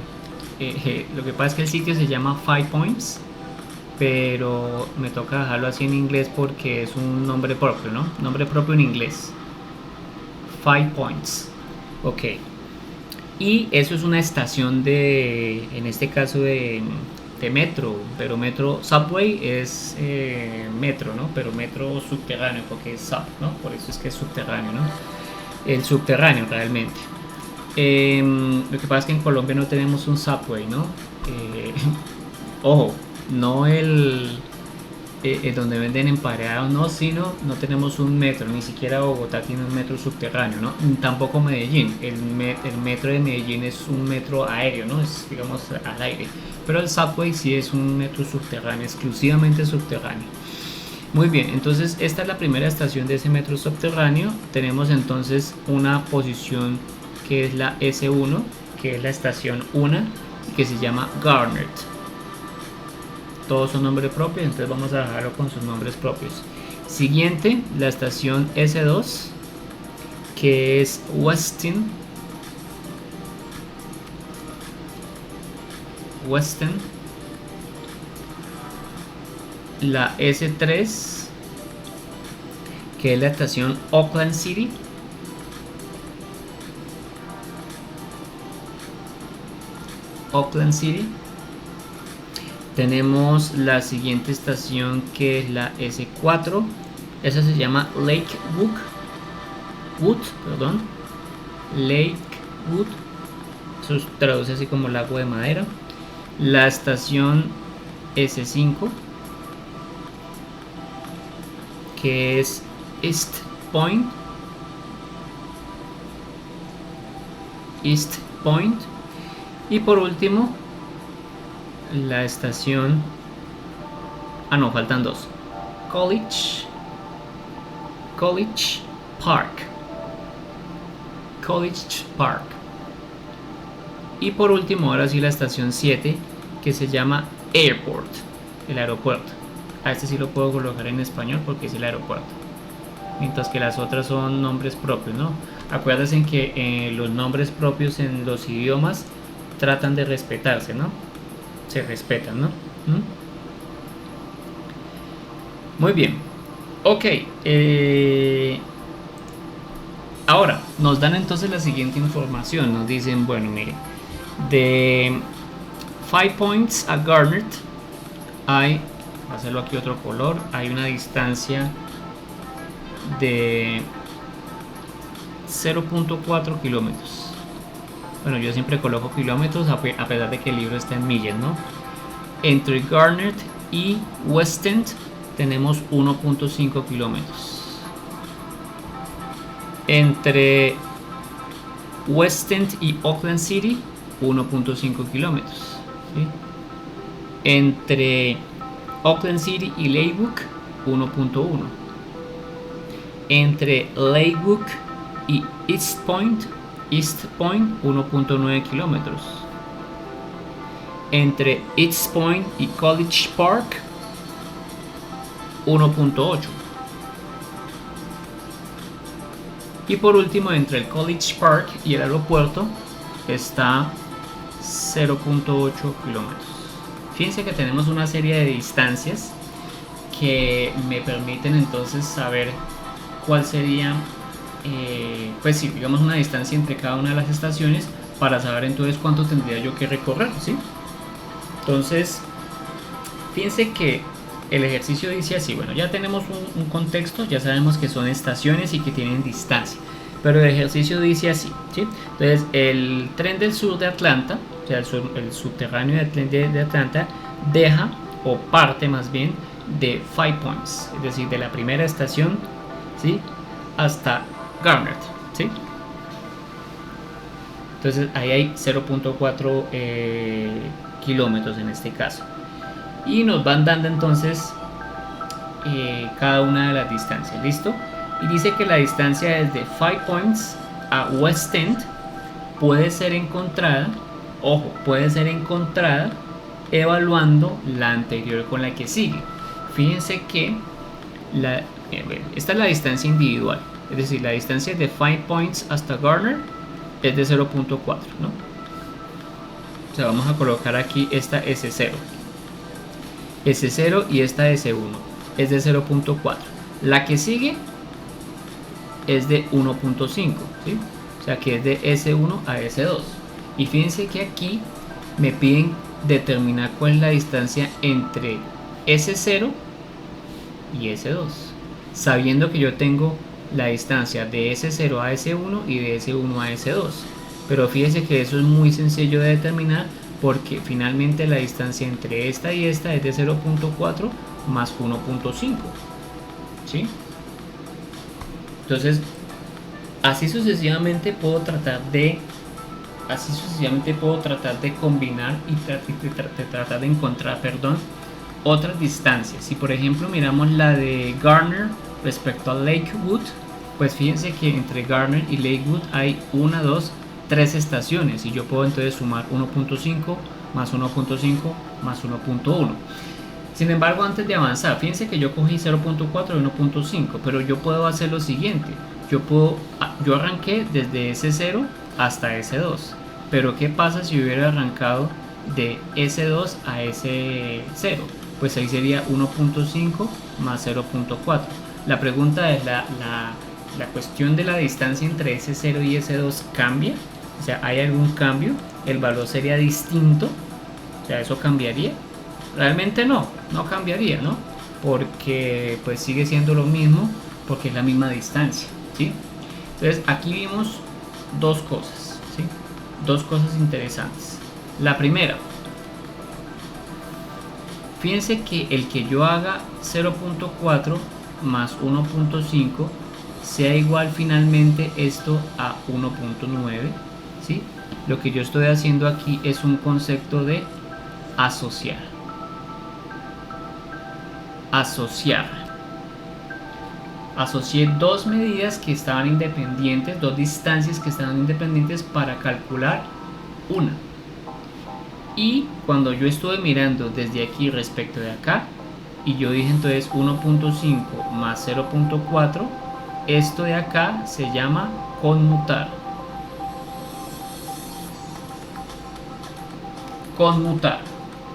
lo que pasa es que el sitio se llama 5 Points, pero me toca dejarlo así en inglés porque es un nombre propio, ¿no? Nombre propio en inglés. 5 Points. Ok. Y eso es una estación de, en este caso de metro, pero metro, subway es metro, ¿no? Pero metro subterráneo, porque es sub, ¿no? Por eso es que es subterráneo, ¿no? El subterráneo realmente. Lo que pasa es que en Colombia no tenemos un subway, ¿no? Ojo, no el donde venden emparedados, no, sino no tenemos un metro, ni siquiera Bogotá tiene un metro subterráneo, ¿no? Tampoco Medellín, el metro de Medellín es un metro aéreo, ¿no? Es, digamos, al aire, pero el subway sí es un metro subterráneo, exclusivamente subterráneo. Muy bien, entonces esta es la primera estación de ese metro subterráneo. Tenemos entonces una posición que es la S1, que es la estación 1, que se llama Garnet. Todos son nombres propios, entonces vamos a dejarlo con sus nombres propios. Siguiente, la estación S2, que es Weston. La S3, que es la estación Oakland City. Tenemos la siguiente estación, que es la S4. Esa se llama Lakewood. Lakewood. Eso se traduce así como lago de madera. La estación S5, que es East Point. Y por último, la estación, faltan dos, College Park. Y por último, ahora sí, la estación 7, que se llama Airport, el aeropuerto. A este sí lo puedo colocar en español porque es el aeropuerto, mientras que las otras son nombres propios, ¿no? Acuérdense que los nombres propios en los idiomas tratan de respetarse, ¿no? Se respetan, ¿no? Muy bien. Ok. Ahora, nos dan entonces la siguiente información. Nos dicen, bueno, mire, de 5 points a Garnet hay, voy a hacerlo aquí otro color, hay una distancia de 0.4 kilómetros. Bueno, yo siempre coloco kilómetros a pesar de que el libro está en millas, ¿no? Entre Garnet y West End tenemos 1.5 kilómetros. Entre West End y Oakland City, 1.5 kilómetros. ¿Sí? Entre Oakland City y Lakewood, 1.1. Entre Lakewood y East Point, 1.9 kilómetros. Entre East Point y College Park, 1.8. Y por último, entre el College Park y el aeropuerto está 0.8 kilómetros. Fíjense que tenemos una serie de distancias que me permiten entonces saber cuál sería, pues sí, digamos una distancia entre cada una de las estaciones, para saber entonces cuánto tendría yo que recorrer, ¿sí? Entonces, fíjense que el ejercicio dice así, bueno, ya tenemos un contexto, ya sabemos que son estaciones y que tienen distancia, pero el ejercicio dice así, ¿sí? Entonces, el tren del sur de Atlanta, o sea, el subterráneo del tren de Atlanta, deja, o parte más bien, de 5 points, es decir, de la primera estación, ¿sí?, hasta Garnet, ¿sí? Entonces, ahí hay 0.4 kilómetros en este caso. Y nos van dando entonces cada una de las distancias, ¿listo? Y dice que la distancia desde 5 points a West End puede ser encontrada, ojo, puede ser encontrada evaluando la anterior con la que sigue. Fíjense que esta es la distancia individual, es decir, la distancia de 5 points hasta Garner es de 0.4, ¿no? O sea, vamos a colocar aquí esta S0. S0 y esta S1 es de 0.4. La que sigue es de 1.5, ¿sí? O sea que es de S1 a S2. Y fíjense que aquí me piden determinar cuál es la distancia entre S0 y S2, sabiendo que yo tengo la distancia de S0 a S1 y de S1 a S2. Pero fíjense que eso es muy sencillo de determinar, porque finalmente la distancia entre esta y esta es de 0.4 más 1.5, ¿sí? Entonces, así sucesivamente puedo tratar de combinar y tratar de encontrar, otras distancias. Si por ejemplo miramos la de Garner respecto a Lakewood, pues fíjense que entre Garner y Lakewood hay 1, 2, 3 estaciones, y yo puedo entonces sumar 1.5 más 1.5 más 1.1. Sin embargo, antes de avanzar, fíjense que yo cogí 0.4 y 1.5, pero yo puedo hacer lo siguiente. Yo arranqué desde S0 hasta S2, pero ¿qué pasa si hubiera arrancado de S2 a S0? Pues ahí sería 1.5 más 0.4. La pregunta es, ¿la cuestión de la distancia entre S0 y S2 cambia? O sea, ¿hay algún cambio? ¿El valor sería distinto? O sea, ¿eso cambiaría? Realmente no cambiaría, ¿no? Porque pues sigue siendo lo mismo, porque es la misma distancia, ¿sí? Entonces aquí vimos dos cosas, ¿sí? Dos cosas interesantes. La primera, fíjense que el que yo haga 0.4 más 1.5 sea igual finalmente esto a 1.9, ¿sí? Lo que yo estoy haciendo aquí es un concepto de asociar. Asocié dos medidas que estaban independientes, dos distancias que estaban independientes, para calcular una. Y cuando yo estuve mirando desde aquí respecto de acá, y yo dije entonces 1.5 más 0.4, esto de acá se llama conmutar. Conmutar.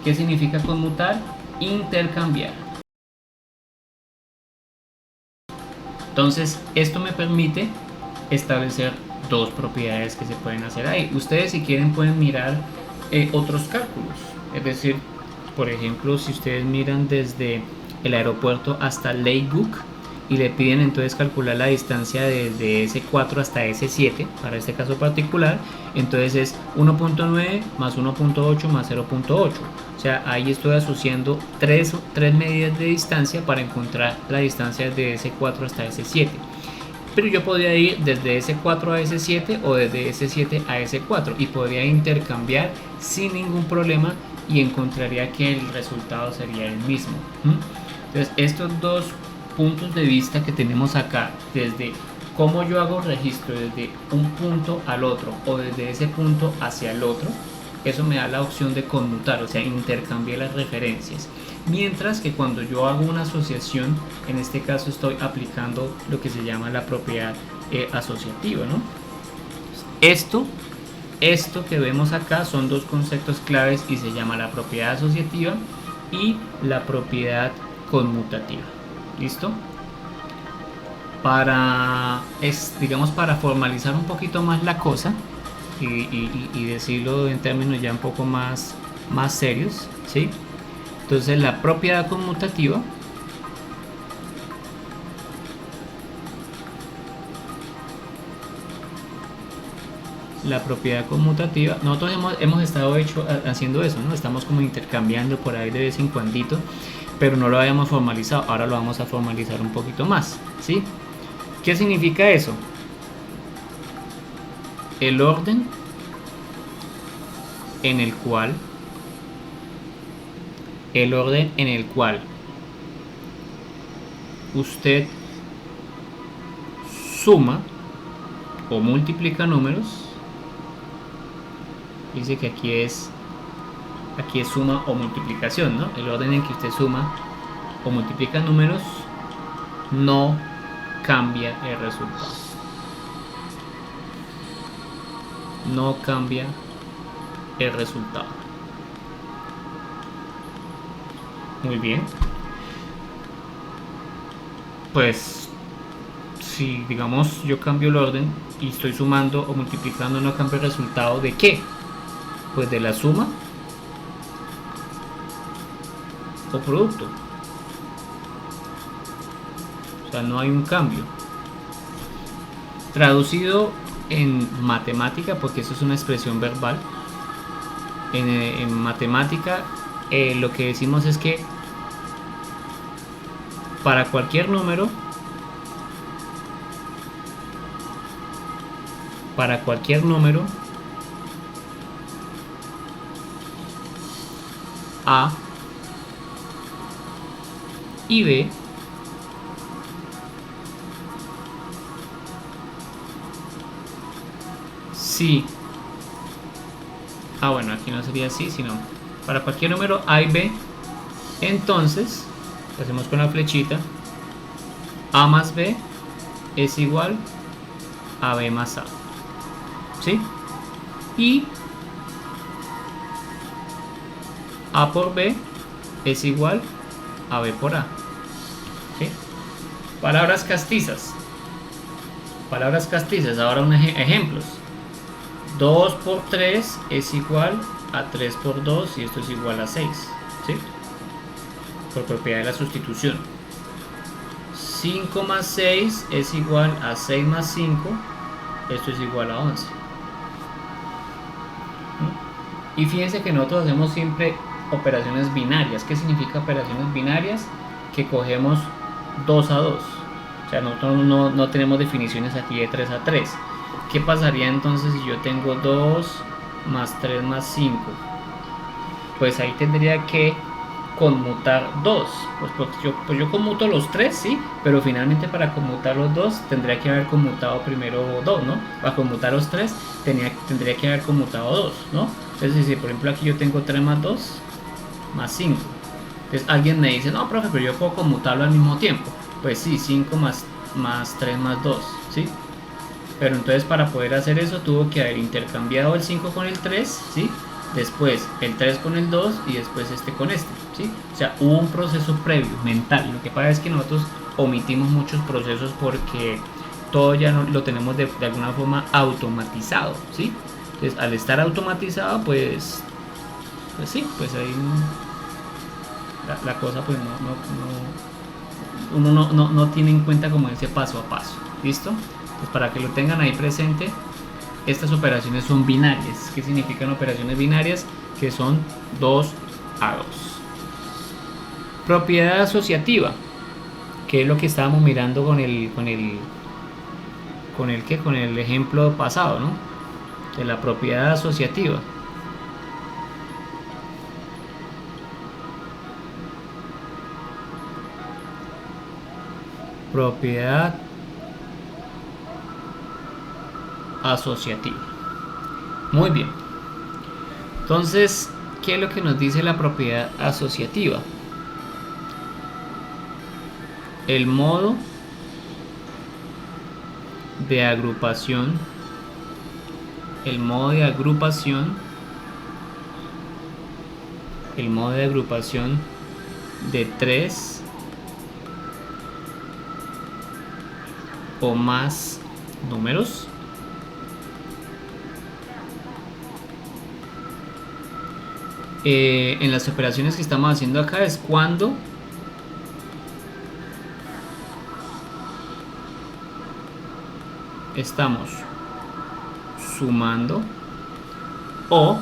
¿Qué significa conmutar? Intercambiar. Entonces, esto me permite establecer dos propiedades que se pueden hacer ahí. Ustedes, si quieren, pueden mirar otros cálculos. Es decir, por ejemplo, si ustedes miran desde el aeropuerto hasta Ladybrook y le piden entonces calcular la distancia desde S4 hasta S7, para este caso particular, entonces es 1.9 más 1.8 más 0.8. O sea, ahí estoy asociando tres medidas de distancia para encontrar la distancia de S4 hasta S7. Pero yo podría ir desde S4 a S7 o desde S7 a S4 y podría intercambiar sin ningún problema y encontraría que el resultado sería el mismo. Entonces, estos dos puntos de vista que tenemos acá, desde cómo yo hago registro desde un punto al otro o desde ese punto hacia el otro, eso me da la opción de conmutar, o sea, intercambiar las referencias. Mientras que cuando yo hago una asociación, en este caso estoy aplicando lo que se llama la propiedad asociativa, ¿no? Esto que vemos acá son dos conceptos claves y se llama la propiedad asociativa y la propiedad conmutativa. ¿Listo? Digamos, para formalizar un poquito más la cosa y decirlo en términos ya un poco más más serios, ¿sí? Entonces la propiedad conmutativa nosotros hemos estado haciendo eso, ¿no? Estamos como intercambiando por ahí de vez en cuandito, pero no lo habíamos formalizado. Ahora lo vamos a formalizar un poquito más, ¿sí? ¿Qué significa eso? El orden en el cual usted suma o multiplica números. Dice que aquí es suma o multiplicación, ¿no? El orden en que usted suma o multiplica números no cambia el resultado. No cambia el resultado. Muy bien. Pues si digamos yo cambio el orden y estoy sumando o multiplicando, no cambia el resultado. ¿De qué? Pues de la suma o producto. O sea, no hay un cambio. Traducido en matemática, porque eso es una expresión verbal, en matemática lo que decimos es que para cualquier número A y B si bueno, aquí no sería así, sino para cualquier número A y B, entonces lo hacemos con la flechita. A más B es igual a B más A, ¿sí? Y A por B es igual a B por A, ¿sí? Palabras castizas. Ahora unos ejemplos. 2 por 3 es igual a 3 por 2 y esto es igual a 6, ¿sí? Por propiedad de la sustitución. 5 más 6 es igual a 6 más 5, esto es igual a 11. Y fíjense que nosotros hacemos siempre operaciones binarias. ¿Qué significa operaciones binarias? Que cogemos 2 a 2. O sea, nosotros no tenemos definiciones aquí de 3 a 3. ¿Qué pasaría entonces si yo tengo 2 más 3 más 5? Pues ahí tendría que conmutar 2. Pues yo conmuto los 3, sí, pero finalmente para conmutar los 2 tendría que haber conmutado primero 2, ¿no? Para conmutar los 3 tendría que haber conmutado 2, ¿no? Entonces, si por ejemplo aquí yo tengo 3 más 2 más 5. Entonces alguien me dice, no, profe, pero yo puedo conmutarlo al mismo tiempo. Pues sí, 5 más 3 más 2, ¿sí? Pero entonces para poder hacer eso tuvo que haber intercambiado el 5 con el 3, ¿sí? Después el 3 con el 2 y después este con este, ¿sí? O sea, hubo un proceso previo, mental. Lo que pasa es que nosotros omitimos muchos procesos porque todo ya lo tenemos de alguna forma automatizado, ¿sí? Entonces al estar automatizado, pues sí, pues ahí la cosa pues uno no tiene en cuenta como ese paso a paso, ¿listo? Pues para que lo tengan ahí presente, estas operaciones son binarias. ¿Qué significan operaciones binarias? Que son 2 a 2. Propiedad asociativa, que es lo que estábamos mirando con el ejemplo pasado, ¿no? De la propiedad asociativa. Propiedad asociativa. Muy bien. Entonces, ¿qué es lo que nos dice la propiedad asociativa? El modo de agrupación de 3 o más números en las operaciones que estamos haciendo acá es cuando estamos sumando o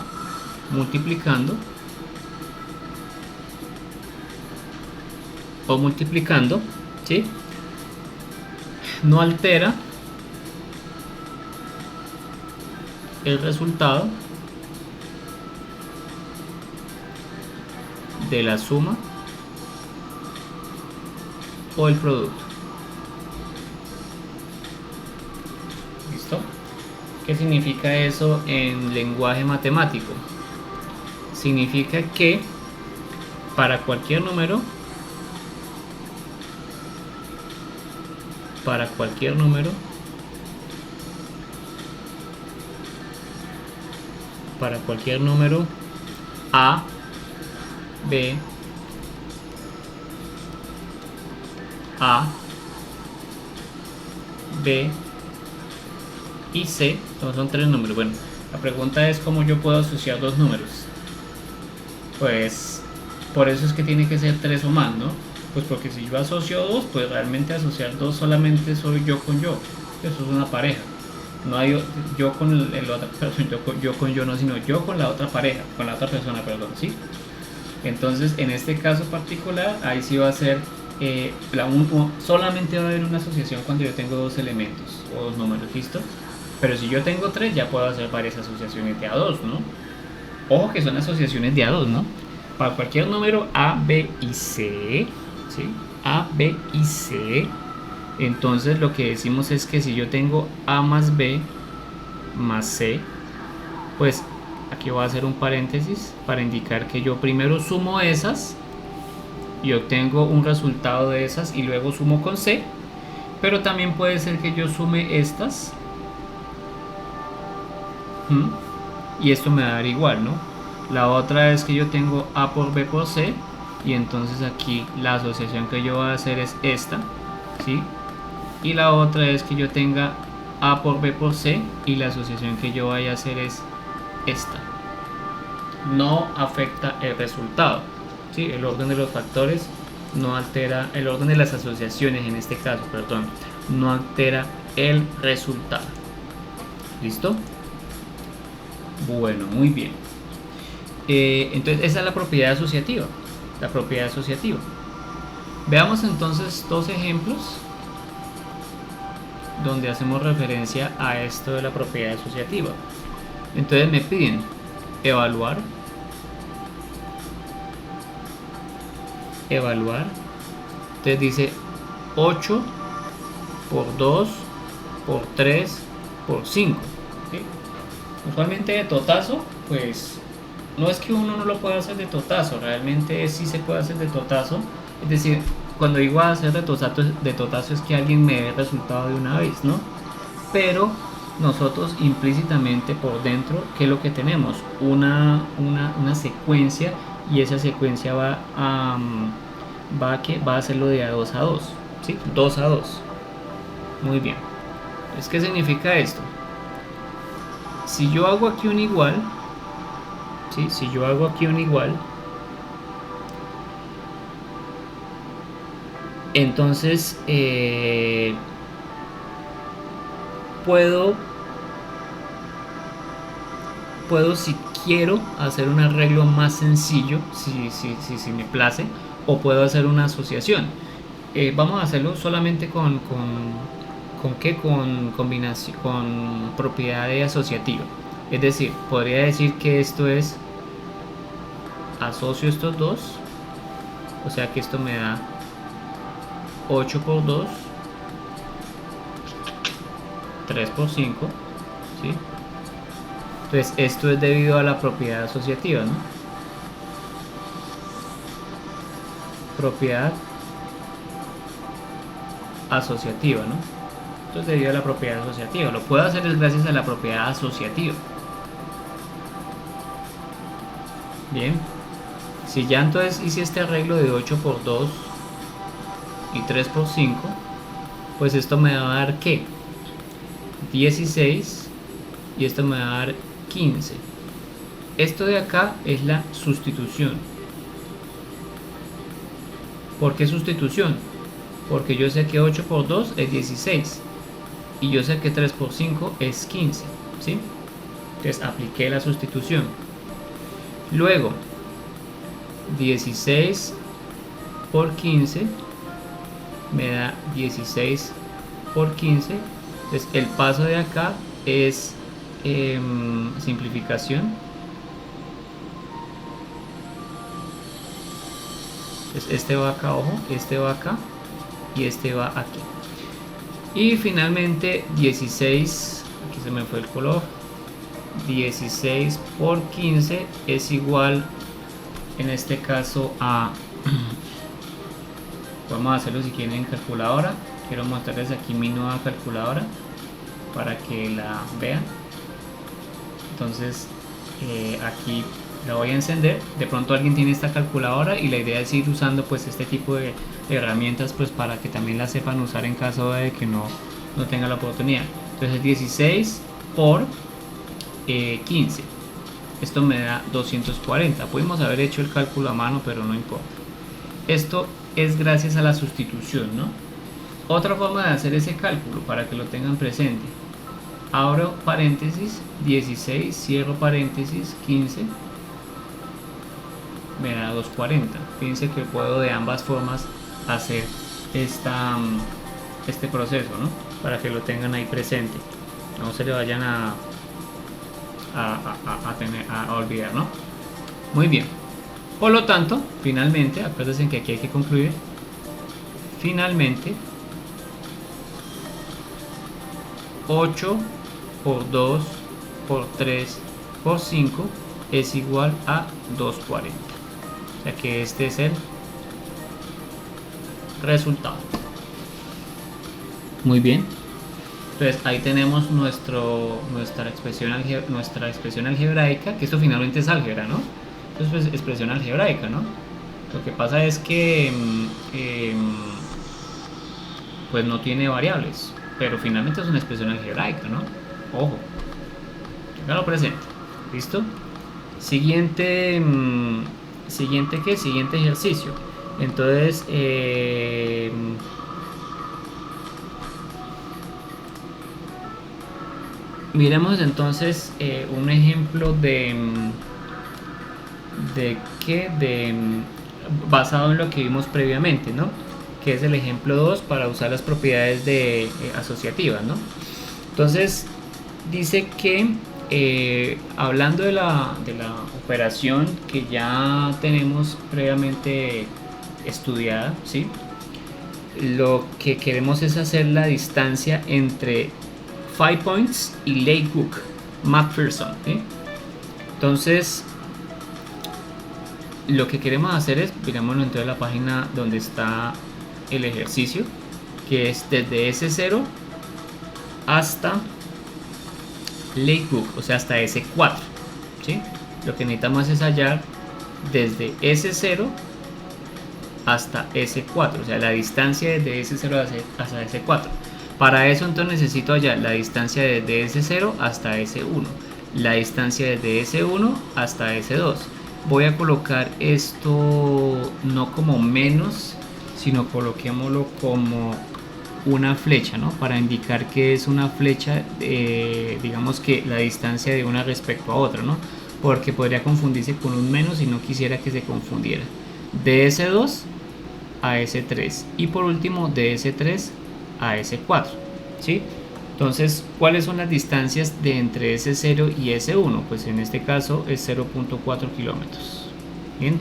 multiplicando ¿sí? No altera el resultado de la suma o el producto. ¿Listo? ¿Qué significa eso en lenguaje matemático? Significa que para cualquier número A, B, A, B y C, son tres números. Bueno, la pregunta es cómo yo puedo asociar dos números. Pues por eso es que tiene que ser tres o más, ¿no? Pues porque si yo asocio dos, pues realmente asociar dos solamente soy yo con yo. Eso es una pareja. No hay yo con el otra persona, yo con yo no, sino yo con la otra pareja, con la otra persona, perdón, ¿sí? Entonces, en este caso particular, ahí sí va a ser solamente va a haber una asociación cuando yo tengo dos elementos o dos números, ¿listo? Pero si yo tengo tres, ya puedo hacer varias asociaciones de A2, ¿no? Ojo que son asociaciones de A2, ¿no? Para cualquier número A, B y C, ¿sí? A, B y C. Entonces lo que decimos es que si yo tengo A más B más C, pues aquí voy a hacer un paréntesis para indicar que yo primero sumo esas y obtengo un resultado de esas y luego sumo con C, pero también puede ser que yo sume estas y esto me va a dar igual, ¿no? La otra es que yo tengo A por B por C y entonces aquí la asociación que yo voy a hacer es esta, ¿sí? Y la otra es que yo tenga A por B por C y la asociación que yo vaya a hacer es esta. No afecta el resultado, ¿sí? El orden de los factores no altera, el orden de las asociaciones en este caso, perdón, no altera el resultado. ¿Listo? Bueno, muy bien. Entonces esa es la propiedad asociativa. La propiedad asociativa. Veamos entonces dos ejemplos donde hacemos referencia a esto de la propiedad asociativa. Entonces me piden evaluar. Entonces dice 8 por 2 por 3 por 5, ¿sí? Usualmente de totazo, pues no es que uno no lo pueda hacer de totazo, realmente sí se puede hacer de totazo. Es decir, cuando digo hacer de totazo es que alguien me dé el resultado de una vez, ¿no? Pero nosotros implícitamente por dentro, ¿qué es lo que tenemos? Una secuencia, y esa secuencia va a hacerlo de A2 a 2, ¿sí? 2 a 2. Muy bien. Entonces, ¿qué significa esto? Si yo hago aquí un igual, ¿sí? Si yo hago aquí un igual, entonces puedo si quiero hacer un arreglo más sencillo, si me place, o puedo hacer una asociación. Vamos a hacerlo solamente con combinación, con propiedad asociativa. Es decir, podría decir que esto es asocio estos dos, o sea que esto me da 8 por 2, 3 por 5, ¿sí? Entonces esto es debido a la propiedad asociativa, ¿no? Propiedad asociativa, ¿no? Entonces debido a la propiedad asociativa. Lo puedo hacer es gracias a la propiedad asociativa. Bien. Si ya entonces hice este arreglo de 8 por 2 y 3 por 5, pues esto me va a dar ¿qué? 16 y esto me va a dar 15. Esto de acá es la sustitución. ¿Por qué sustitución? Porque yo sé que 8 por 2 es 16 y yo sé que 3 por 5 es 15, ¿sí? Entonces apliqué la sustitución. Luego 16 por 15 me da 16 por 15. Entonces el paso de acá es simplificación. Entonces este va acá, ojo, este va acá y este va aquí. Y finalmente 16, aquí se me fue el color, 16 por 15 es igual, en este caso, a vamos a hacerlo si quieren en calculadora. Quiero mostrarles aquí mi nueva calculadora para que la vean. Entonces aquí la voy a encender. De pronto alguien tiene esta calculadora y la idea es ir usando pues este tipo de herramientas pues para que también la sepan usar en caso de que no tenga la oportunidad. Entonces 16 por 15, esto me da 240. Pudimos haber hecho el cálculo a mano, pero no importa. Esto es gracias a la sustitución, ¿no? Otra forma de hacer ese cálculo para que lo tengan presente: abro paréntesis, 16, cierro paréntesis, 15, me da 240. Fíjense que puedo de ambas formas hacer este proceso, ¿no? Para que lo tengan ahí presente, no se le vayan a olvidar, ¿no? Muy bien. Por lo tanto, finalmente, acuérdense que aquí hay que concluir. Finalmente, 8 por 2 por 3 por 5 es igual a 240. O sea que este es el resultado. Muy bien. Entonces ahí tenemos nuestra expresión algebraica, que esto finalmente es álgebra, ¿no? Entonces pues expresión algebraica, ¿no? Lo que pasa es que pues no tiene variables, pero finalmente es una expresión algebraica, ¿no? Ojo, téngalo presente. ¿Listo? Siguiente ejercicio. Entonces miremos entonces un ejemplo basado en lo que vimos previamente, ¿no? Que es el ejemplo 2 para usar las propiedades asociativas, ¿no? Entonces dice que hablando de la operación que ya tenemos previamente estudiada, ¿sí? Lo que queremos es hacer la distancia entre 5 Points y Lake Cook McPherson, ¿sí? Entonces lo que queremos hacer es, mirámoslo entonces en la página donde está el ejercicio, que es desde S0 hasta Lake Cook, o sea hasta S4, ¿sí? Lo que necesitamos es hallar desde S0 hasta S4, o sea la distancia desde S0 hasta S4. Para eso entonces necesito hallar la distancia desde S0 hasta S1, la distancia desde S1 hasta S2. Voy a colocar esto no como menos, sino coloquémoslo como una flecha, ¿no? Para indicar que es una flecha, digamos que la distancia de una respecto a otra, ¿no? Porque podría confundirse con un menos y no quisiera que se confundiera. De S2 a S3 y por último de S3 a S4, ¿sí? Entonces, ¿cuáles son las distancias de entre S0 y S1? Pues en este caso es 0.4 kilómetros. Bien,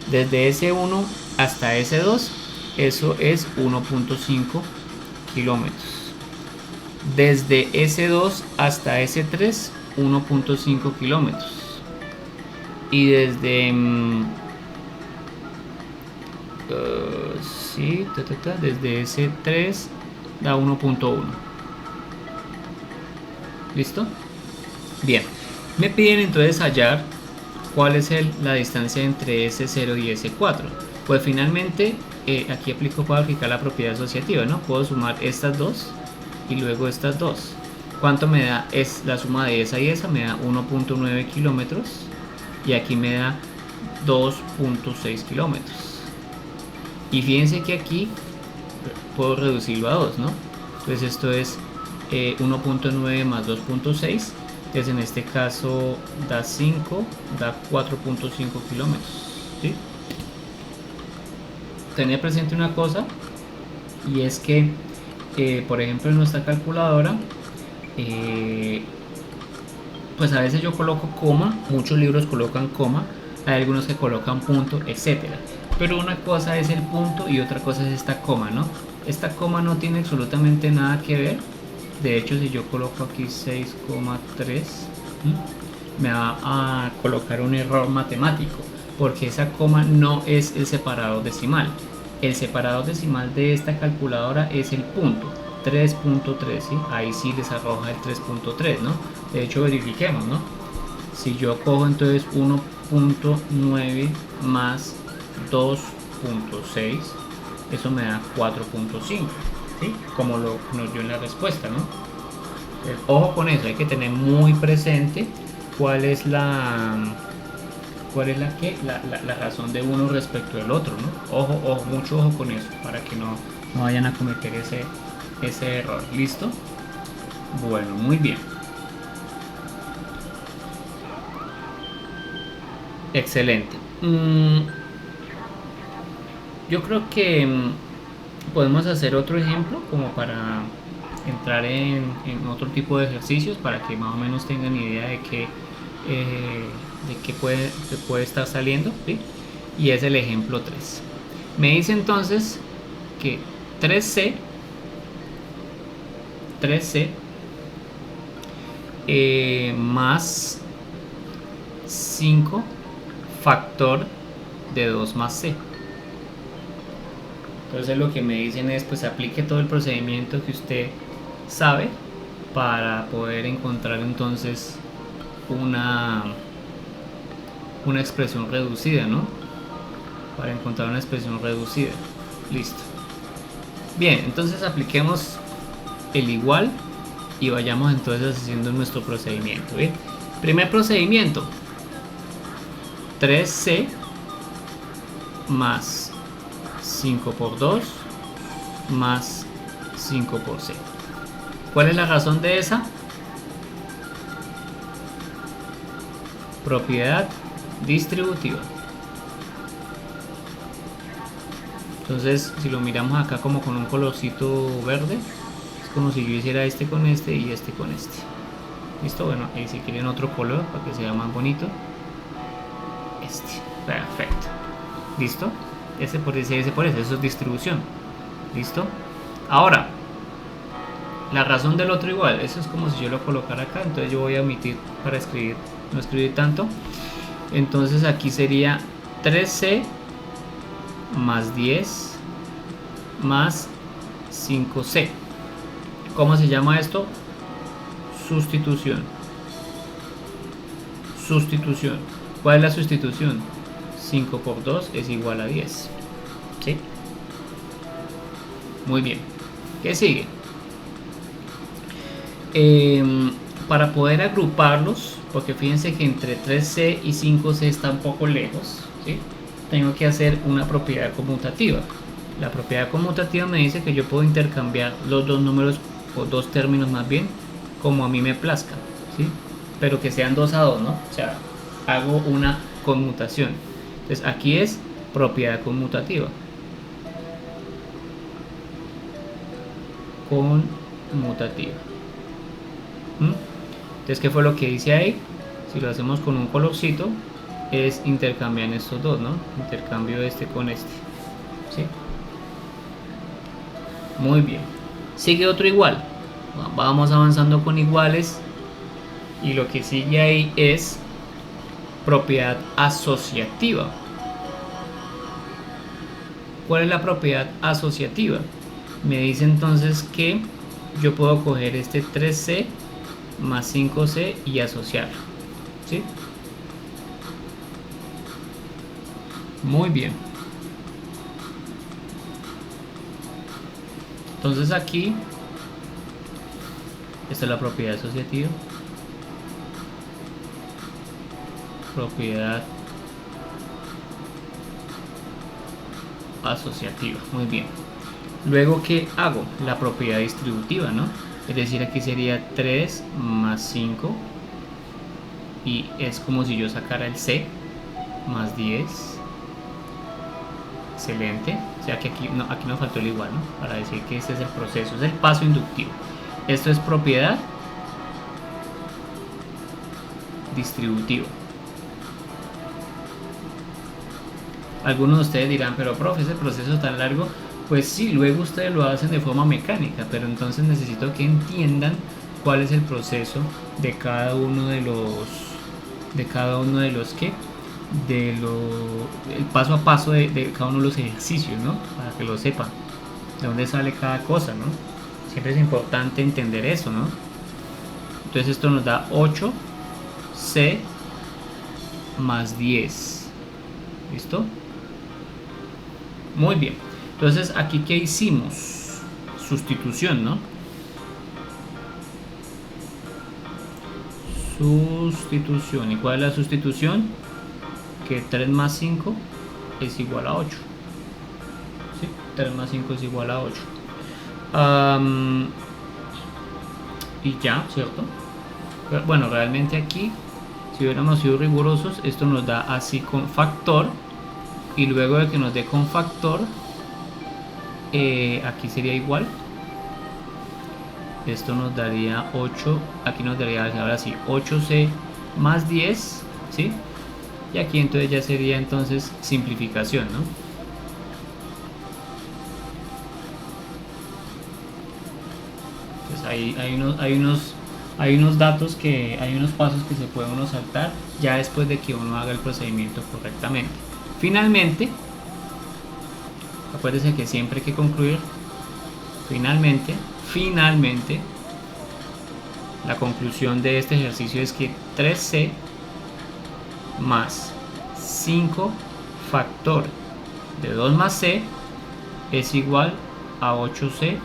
desde S1 hasta S2, eso es 1.5 kilómetros. Desde S2 hasta S3, 1.5 kilómetros. Y desde desde S3 da 1.1. ¿Listo? Bien, me piden entonces hallar cuál es la distancia entre S0 y S4. Pues finalmente aquí aplico para aplicar la propiedad asociativa, ¿no? Puedo sumar estas dos y luego estas dos. ¿Cuánto me da? Es la suma de esa y esa, me da 1.9 kilómetros. y aquí me da 2.6 kilómetros. Y fíjense que aquí puedo reducirlo a 2, ¿no? Entonces esto es 1.9 más 2.6, entonces en este caso da 5, da 4.5 kilómetros, ¿sí? Tener presente una cosa, y es que por ejemplo en nuestra calculadora pues a veces yo coloco coma, muchos libros colocan coma, hay algunos que colocan punto, etcétera, pero una cosa es el punto y otra cosa es esta coma, ¿no? Esta coma no tiene absolutamente nada que ver. De hecho, si yo coloco aquí 6,3, me va a colocar un error matemático, porque esa coma no es el separador decimal. El separador decimal de esta calculadora es el punto 3.3, ¿sí? Ahí sí les arroja el 3.3, ¿no? De hecho, verifiquemos, ¿no? Si yo cojo entonces 1.9 más 2.6, eso me da 4.5, ¿sí? Como nos dio en la respuesta, ¿no? Entonces, ojo con eso, hay que tener muy presente cuál es la razón de uno respecto del otro, ¿no? Ojo, mucho ojo con eso, para que no vayan a cometer ese error. ¿Listo? Bueno, muy bien. Excelente. Yo creo que podemos hacer otro ejemplo como para entrar en otro tipo de ejercicios, para que más o menos tengan idea de qué puede estar saliendo, ¿sí? Y es el ejemplo 3. Me dice entonces que 3C más 5 factor de 2 más C. Entonces lo que me dicen es, pues aplique todo el procedimiento que usted sabe para poder encontrar entonces una expresión reducida, ¿no? Para encontrar una expresión reducida. Listo. Bien, entonces apliquemos el igual y vayamos entonces haciendo nuestro procedimiento. ¿Bien? Primer procedimiento, 3C más 5 por 2 más 5 por C. ¿Cuál es la razón de esa? Propiedad distributiva. Entonces, si lo miramos acá como con un colorcito verde, es como si yo hiciera este con este y este con este. ¿Listo? Bueno, ahí si quieren otro color para que sea más bonito, este. Perfecto. ¿Listo? Ese por ese, eso es distribución. ¿Listo? Ahora, la razón del otro igual, eso es como si yo lo colocara acá, entonces yo voy a omitir para escribir, no escribir tanto. Entonces aquí sería 3C más 10 más 5C. ¿Cómo se llama esto? Sustitución. Sustitución. ¿Cuál es la sustitución? 5 por 2 es igual a 10. ¿Sí? Muy bien. ¿Qué sigue? Para poder agruparlos, porque fíjense que entre 3C y 5C está un poco lejos, ¿sí? Tengo que hacer una propiedad conmutativa. La propiedad conmutativa me dice que yo puedo intercambiar los dos números, o dos términos más bien, como a mí me plazca, ¿sí? Pero que sean 2 a 2, ¿no? O sea, hago una conmutación. Entonces aquí es propiedad conmutativa. Conmutativa. Entonces, ¿qué fue lo que hice ahí? Si lo hacemos con un colorcito, es intercambiar estos dos, ¿no? Intercambio este con este, ¿sí? Muy bien. Sigue otro igual. Vamos avanzando con iguales. Y lo que sigue ahí es propiedad asociativa. ¿Cuál es la propiedad asociativa? Me dice entonces que yo puedo coger este 3C más 5C y asociarlo, ¿sí? Muy bien. Entonces aquí, esta es la propiedad asociativa. propiedad asociativa. Muy bien. Luego, ¿qué hago? La propiedad distributiva, ¿no? Es decir, aquí sería 3 más 5 y es como si yo sacara el C más 10. Excelente. O sea que aquí nos faltó el igual, ¿no? Para decir que este es el proceso, es el paso inductivo. Esto es propiedad distributiva. Algunos de ustedes dirán, pero profe, ese proceso tan largo. Pues sí, luego ustedes lo hacen de forma mecánica, pero entonces necesito que entiendan cuál es el proceso de cada uno de los el paso a paso de cada uno de los ejercicios, ¿no? Para que lo sepan, de dónde sale cada cosa, ¿no? Siempre es importante entender eso, ¿no? Entonces esto nos da 8C más 10. ¿Listo? Muy bien. Entonces aquí, ¿qué hicimos? Sustitución, ¿no? Sustitución. ¿Y cuál es la sustitución? Que 3 más 5 es igual a 8. ¿Sí? 3 más 5 es igual a 8. Y ya, ¿cierto? Pero, bueno, realmente aquí, si hubiéramos sido rigurosos, esto nos da así con factor. Y luego de que nos dé con factor, aquí sería igual. Esto nos daría 8. Aquí nos daría ahora sí 8C más 10, ¿sí? Y aquí entonces ya sería entonces simplificación, ¿no? Pues hay unos datos hay unos pasos que se puede uno saltar ya después de que uno haga el procedimiento correctamente. Finalmente, acuérdense que siempre hay que concluir. Finalmente, la conclusión de este ejercicio es que 3C más 5 factor de 2 más C es igual a 8C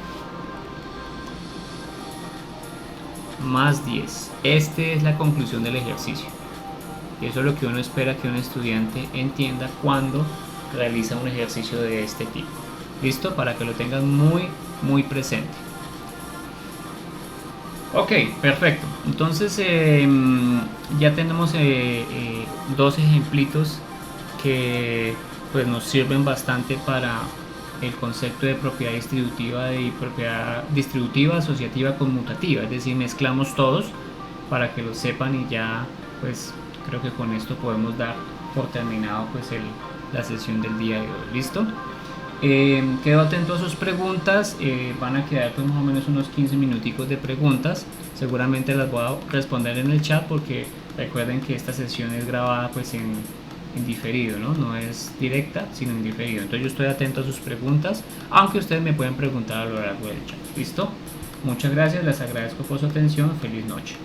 más 10. Esta es la conclusión del ejercicio. Y eso es lo que uno espera que un estudiante entienda cuando realiza un ejercicio de este tipo. ¿Listo? Para que lo tengan muy presente. Ok, perfecto. Entonces ya tenemos dos ejemplitos que pues nos sirven bastante para el concepto de propiedad distributiva y propiedad distributiva asociativa conmutativa. Es decir, mezclamos todos para que lo sepan y ya pues creo que con esto podemos dar por terminado pues la sesión del día de hoy. ¿Listo? Quedo atento a sus preguntas. Van a quedar pues más o menos unos 15 minuticos de preguntas. Seguramente las voy a responder en el chat porque recuerden que esta sesión es grabada pues en diferido, ¿no? No es directa sino en diferido. Entonces yo estoy atento a sus preguntas, aunque ustedes me pueden preguntar a lo largo del chat. ¿Listo? Muchas gracias, les agradezco por su atención. Feliz noche.